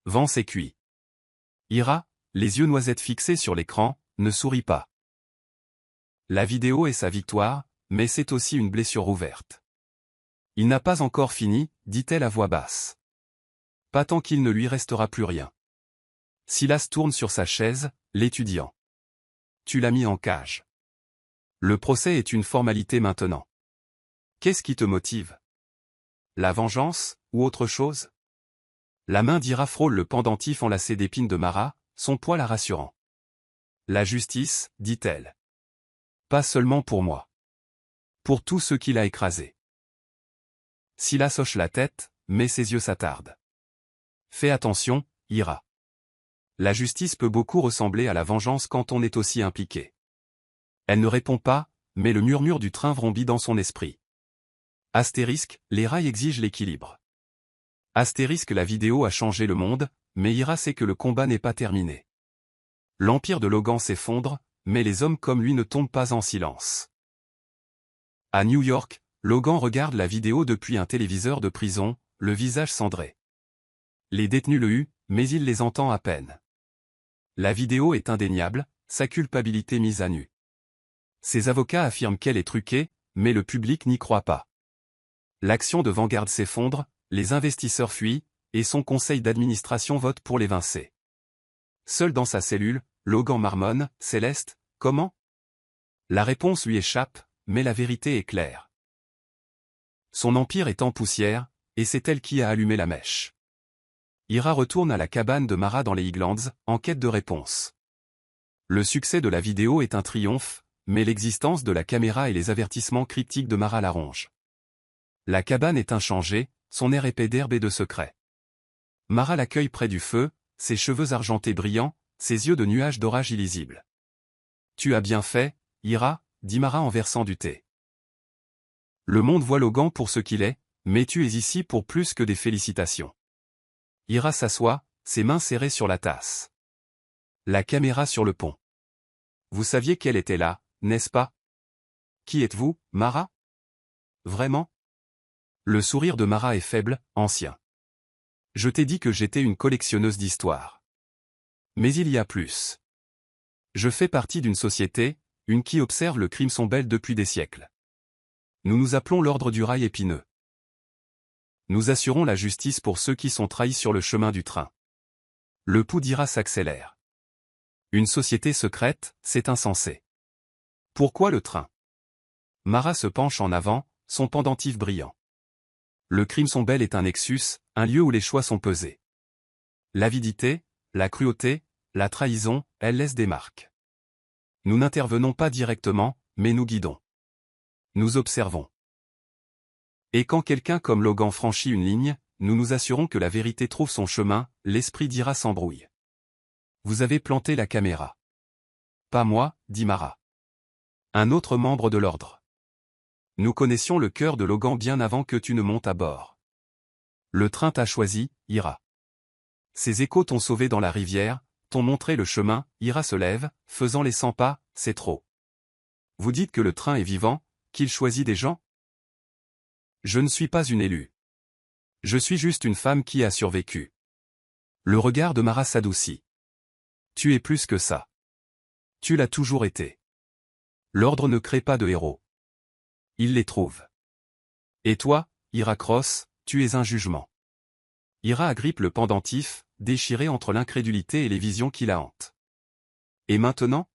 Vance est cuit. Ira, les yeux noisettes fixés sur l'écran, ne sourit pas. La vidéo est sa victoire, mais c'est aussi une blessure ouverte. Il n'a pas encore fini, dit-elle à voix basse. Pas tant qu'il ne lui restera plus rien. Silas tourne sur sa chaise, l'étudiant. Tu l'as mis en cage. Le procès est une formalité maintenant. Qu'est-ce qui te motive? La vengeance, ou autre chose? La main d'Ira frôle le pendentif enlacé d'épines de Mara, son poids la rassurant. La justice, dit-elle. Pas seulement pour moi. Pour tous ceux qu'il a écrasés. Silas hoche la tête, mais ses yeux s'attardent. Fais attention, Ira. La justice peut beaucoup ressembler à la vengeance quand on est aussi impliqué. Elle ne répond pas, mais le murmure du train vrombit dans son esprit. Astérisque, les rails exigent l'équilibre. Astérisque, la vidéo a changé le monde, mais Ira sait que le combat n'est pas terminé. L'empire de Logan s'effondre, mais les hommes comme lui ne tombent pas en silence. À New York, Logan regarde la vidéo depuis un téléviseur de prison, le visage cendré. Les détenus le huent, mais il les entend à peine. La vidéo est indéniable, sa culpabilité mise à nu. Ses avocats affirment qu'elle est truquée, mais le public n'y croit pas. L'action de Vanguard s'effondre, les investisseurs fuient, et son conseil d'administration vote pour l'évincer. Seul dans sa cellule, Logan marmonne, « Céleste, comment ?» La réponse lui échappe, mais la vérité est claire. Son empire est en poussière, et c'est elle qui a allumé la mèche. Ira retourne à la cabane de Mara dans les Highlands, en quête de réponse. Le succès de la vidéo est un triomphe, mais l'existence de la caméra et les avertissements cryptiques de Mara la rongent. La cabane est inchangée, son air épais d'herbe et de secret. Mara l'accueille près du feu, ses cheveux argentés brillants, ses yeux de nuages d'orage illisibles. « Tu as bien fait, Ira, » dit Mara en versant du thé. Le monde voit Logan pour ce qu'il est, mais tu es ici pour plus que des félicitations. Ira s'assoit, ses mains serrées sur la tasse. La caméra sur le pont. Vous saviez qu'elle était là, n'est-ce pas? Qui êtes-vous, Mara? Vraiment? Le sourire de Mara est faible, ancien. Je t'ai dit que j'étais une collectionneuse d'histoires. Mais il y a plus. Je fais partie d'une société, une qui observe le Crimson Belt depuis des siècles. Nous nous appelons l'Ordre du Rail épineux. Nous assurons la justice pour ceux qui sont trahis sur le chemin du train. Le pouls d'Ira s'accélère. Une société secrète, c'est insensé. Pourquoi le train? Mara se penche en avant, son pendentif brillant. Le Crimson Belt est un nexus, un lieu où les choix sont pesés. L'avidité, la cruauté, la trahison, elles laissent des marques. Nous n'intervenons pas directement, mais nous guidons. Nous observons. Et quand quelqu'un comme Logan franchit une ligne, nous nous assurons que la vérité trouve son chemin, l'esprit d'Ira s'embrouille. Vous avez planté la caméra. Pas moi, dit Mara. Un autre membre de l'ordre. Nous connaissions le cœur de Logan bien avant que tu ne montes à bord. Le train t'a choisi, Ira. Ces échos t'ont sauvé dans la rivière, t'ont montré le chemin, Ira se lève, faisant les 100 pas, c'est trop. Vous dites que le train est vivant, qu'il choisit des gens? Je ne suis pas une élue. Je suis juste une femme qui a survécu. Le regard de Mara s'adoucit. Tu es plus que ça. Tu l'as toujours été. L'ordre ne crée pas de héros. Il les trouve. Et toi, Ira Cross, tu es un jugement. Ira agrippe le pendentif, déchiré entre l'incrédulité et les visions qui la hantent. Et maintenant?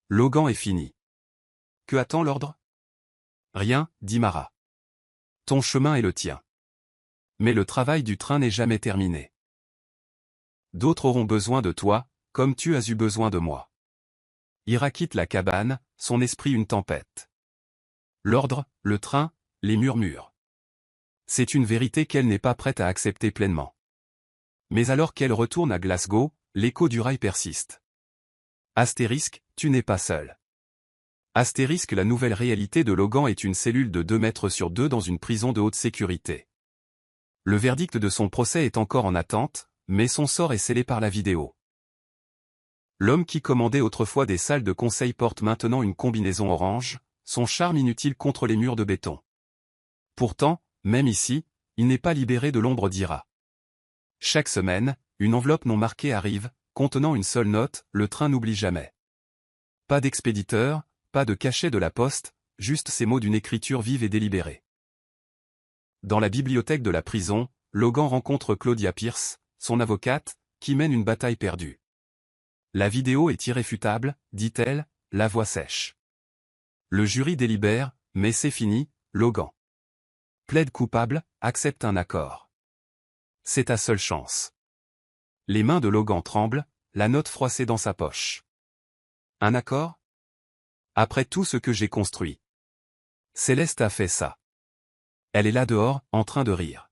Logan est fini. Que attend l'ordre? Rien, dit Mara. Ton chemin est le tien. Mais le travail du train n'est jamais terminé. D'autres auront besoin de toi, comme tu as eu besoin de moi. Ira quitte la cabane, son esprit une tempête. L'ordre, le train, les murmures. C'est une vérité qu'elle n'est pas prête à accepter pleinement. Mais alors qu'elle retourne à Glasgow, l'écho du rail persiste. Astérisque, tu n'es pas seul. Astérisque, la nouvelle réalité de Logan est une cellule de 2 mètres sur 2 dans une prison de haute sécurité. Le verdict de son procès est encore en attente, mais son sort est scellé par la vidéo. L'homme qui commandait autrefois des salles de conseil porte maintenant une combinaison orange, son charme inutile contre les murs de béton. Pourtant, même ici, il n'est pas libéré de l'ombre d'Ira. Chaque semaine, une enveloppe non marquée arrive, contenant une seule note, le train n'oublie jamais. Pas d'expéditeur, pas de cachet de la poste, juste ces mots d'une écriture vive et délibérée. Dans la bibliothèque de la prison, Logan rencontre Claudia Pierce, son avocate, qui mène une bataille perdue. La vidéo est irréfutable, dit-elle, la voix sèche. Le jury délibère, mais c'est fini, Logan. Plaide coupable, accepte un accord. C'est ta seule chance. Les mains de Logan tremblent, la note froissée dans sa poche. Un accord? Après tout ce que j'ai construit. Céleste a fait ça. Elle est là dehors, en train de rire.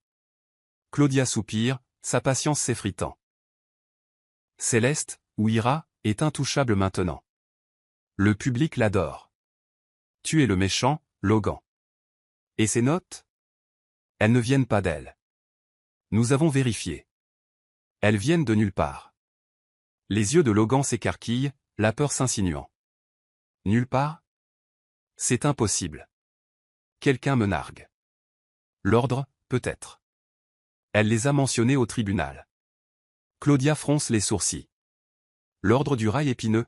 Claudia soupire, sa patience s'effritant. Céleste, ou Ira, est intouchable maintenant. Le public l'adore. Tu es le méchant, Logan. Et ces notes? Elles ne viennent pas d'elle. Nous avons vérifié. Elles viennent de nulle part. Les yeux de Logan s'écarquillent, la peur s'insinuant. Nulle part? C'est impossible. Quelqu'un me nargue. L'ordre, peut-être. Elle les a mentionnés au tribunal. Claudia fronce les sourcils. L'ordre du rail épineux?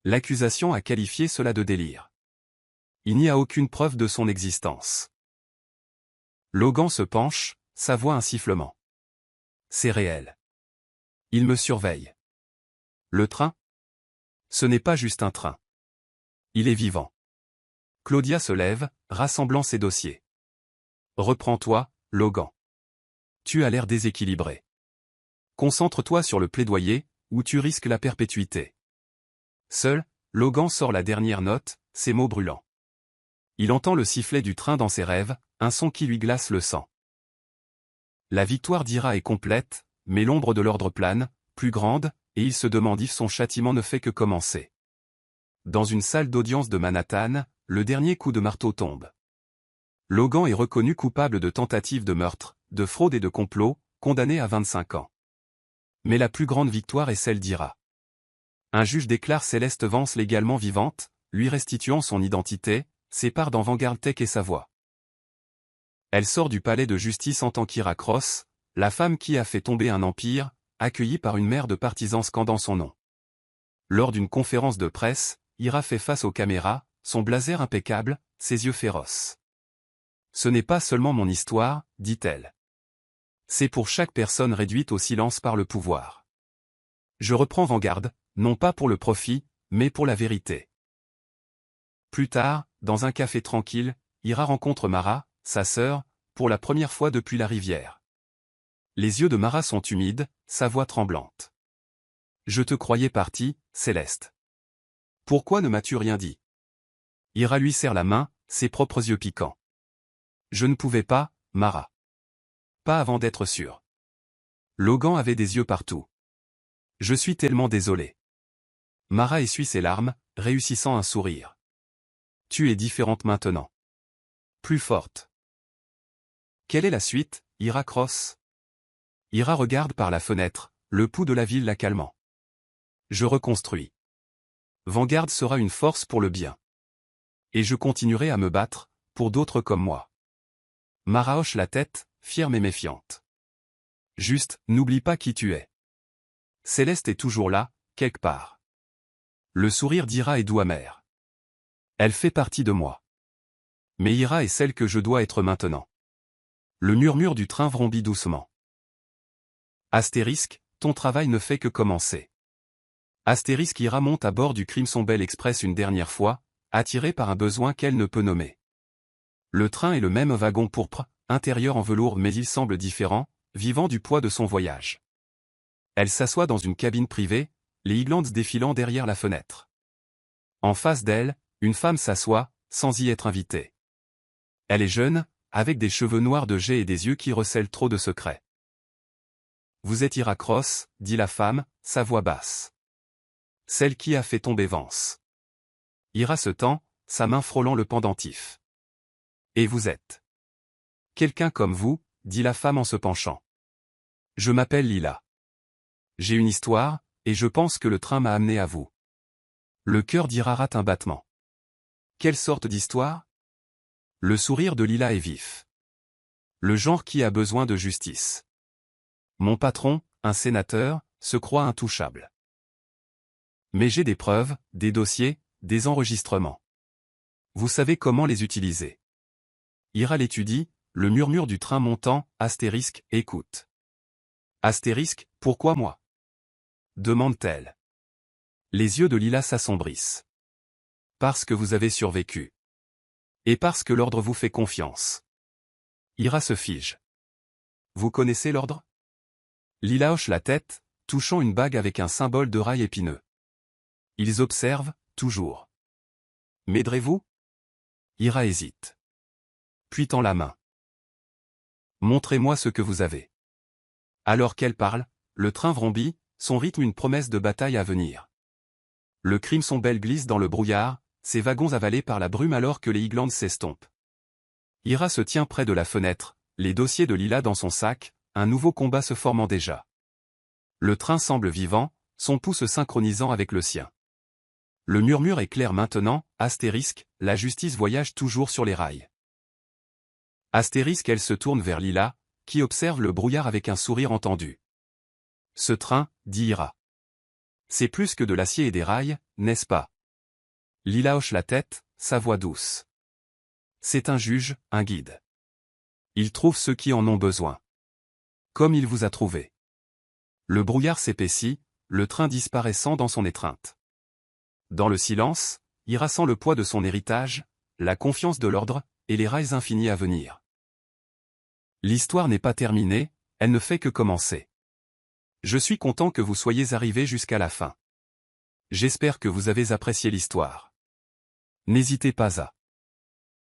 L'accusation a qualifié cela de délire. Il n'y a aucune preuve de son existence. Logan se penche, sa voix un sifflement. C'est réel. Il me surveille. Le train? Ce n'est pas juste un train. Il est vivant. Claudia se lève, rassemblant ses dossiers. Reprends-toi, Logan. Tu as l'air déséquilibré. Concentre-toi sur le plaidoyer, ou tu risques la perpétuité. Seul, Logan sort la dernière note, ses mots brûlants. Il entend le sifflet du train dans ses rêves, un son qui lui glace le sang. La victoire d'Ira est complète, mais l'ombre de l'ordre plane, plus grande, et il se demande if son châtiment ne fait que commencer. Dans une salle d'audience de Manhattan, le dernier coup de marteau tombe. Logan est reconnu coupable de tentative de meurtre, de fraude et de complot, condamné à 25 ans. Mais la plus grande victoire est celle d'Ira. Un juge déclare Céleste Vance légalement vivante, lui restituant son identité, ses parts dans Vanguard Tech et sa voix. Elle sort du palais de justice en tant qu'Ira Cross, la femme qui a fait tomber un empire, accueillie par une mer de partisans scandant son nom. Lors d'une conférence de presse, Ira fait face aux caméras, son blazer impeccable, ses yeux féroces. Ce n'est pas seulement mon histoire, dit-elle. C'est pour chaque personne réduite au silence par le pouvoir. Je reprends Vanguard, non pas pour le profit, mais pour la vérité. Plus tard, dans un café tranquille, Ira rencontre Mara, sa sœur, pour la première fois depuis la rivière. Les yeux de Mara sont humides, sa voix tremblante. Je te croyais partie, Céleste. Pourquoi ne m'as-tu rien dit? Ira lui serre la main, ses propres yeux piquants. Je ne pouvais pas, Mara. Pas avant d'être sûr. Logan avait des yeux partout. Je suis tellement désolé. Mara essuie ses larmes, réussissant un sourire. Tu es différente maintenant. Plus forte. Quelle est la suite, Ira Cross? Ira regarde par la fenêtre, le pouls de la ville la calmant. Je reconstruis. Vanguard sera une force pour le bien. Et je continuerai à me battre, pour d'autres comme moi. Mara hoche la tête, fière mais méfiante. Juste, n'oublie pas qui tu es. Céleste est toujours là, quelque part. Le sourire d'Ira est doux amer. Elle fait partie de moi. Mais Ira est celle que je dois être maintenant. Le murmure du train vrombit doucement. Astérisque, ton travail ne fait que commencer. Astérisque Ira monte à bord du Crimson Bell Express une dernière fois, attirée par un besoin qu'elle ne peut nommer. Le train est le même wagon pourpre, intérieur en velours mais il semble différent, vivant du poids de son voyage. Elle s'assoit dans une cabine privée, les Highlands défilant derrière la fenêtre. En face d'elle, une femme s'assoit, sans y être invitée. Elle est jeune, avec des cheveux noirs de jet et des yeux qui recèlent trop de secrets. Vous êtes Ira Cross, dit la femme, sa voix basse. Celle qui a fait tomber Vance. Ira se tend, sa main frôlant le pendentif. Et vous êtes? Quelqu'un comme vous, dit la femme en se penchant. Je m'appelle Lila. J'ai une histoire, et je pense que le train m'a amené à vous. Le cœur d'Ira rate un battement. Quelle sorte d'histoire? Le sourire de Lila est vif. Le genre qui a besoin de justice. Mon patron, un sénateur, se croit intouchable. Mais j'ai des preuves, des dossiers, des enregistrements. Vous savez comment les utiliser. Ira l'étudie, le murmure du train montant, astérisque, écoute. Astérisque, pourquoi moi? Demande-t-elle. Les yeux de Lila s'assombrissent. Parce que vous avez survécu. Et parce que l'ordre vous fait confiance. Ira se fige. Vous connaissez l'ordre? Lila hoche la tête, touchant une bague avec un symbole de rail épineux. Ils observent, toujours. M'aiderez-vous? Ira hésite. Puis tend la main. Montrez-moi ce que vous avez. Alors qu'elle parle, le train vrombit, son rythme une promesse de bataille à venir. Le crimson belle glisse dans le brouillard, ses wagons avalés par la brume alors que les Highlands s'estompent. Ira se tient près de la fenêtre, les dossiers de Lila dans son sac, un nouveau combat se formant déjà. Le train semble vivant, son pouls se synchronisant avec le sien. Le murmure est clair maintenant, astérisque, la justice voyage toujours sur les rails. Astérisque, elle se tourne vers Lila, qui observe le brouillard avec un sourire entendu. Ce train, dit Ira. C'est plus que de l'acier et des rails, n'est-ce pas? Lila hoche la tête, sa voix douce. C'est un juge, un guide. Il trouve ceux qui en ont besoin. Comme il vous a trouvé. Le brouillard s'épaissit, le train disparaissant dans son étreinte. Dans le silence, Ira sent le poids de son héritage, la confiance de l'ordre, et les rails infinis à venir. L'histoire n'est pas terminée, elle ne fait que commencer. Je suis content que vous soyez arrivés jusqu'à la fin. J'espère que vous avez apprécié l'histoire. N'hésitez pas à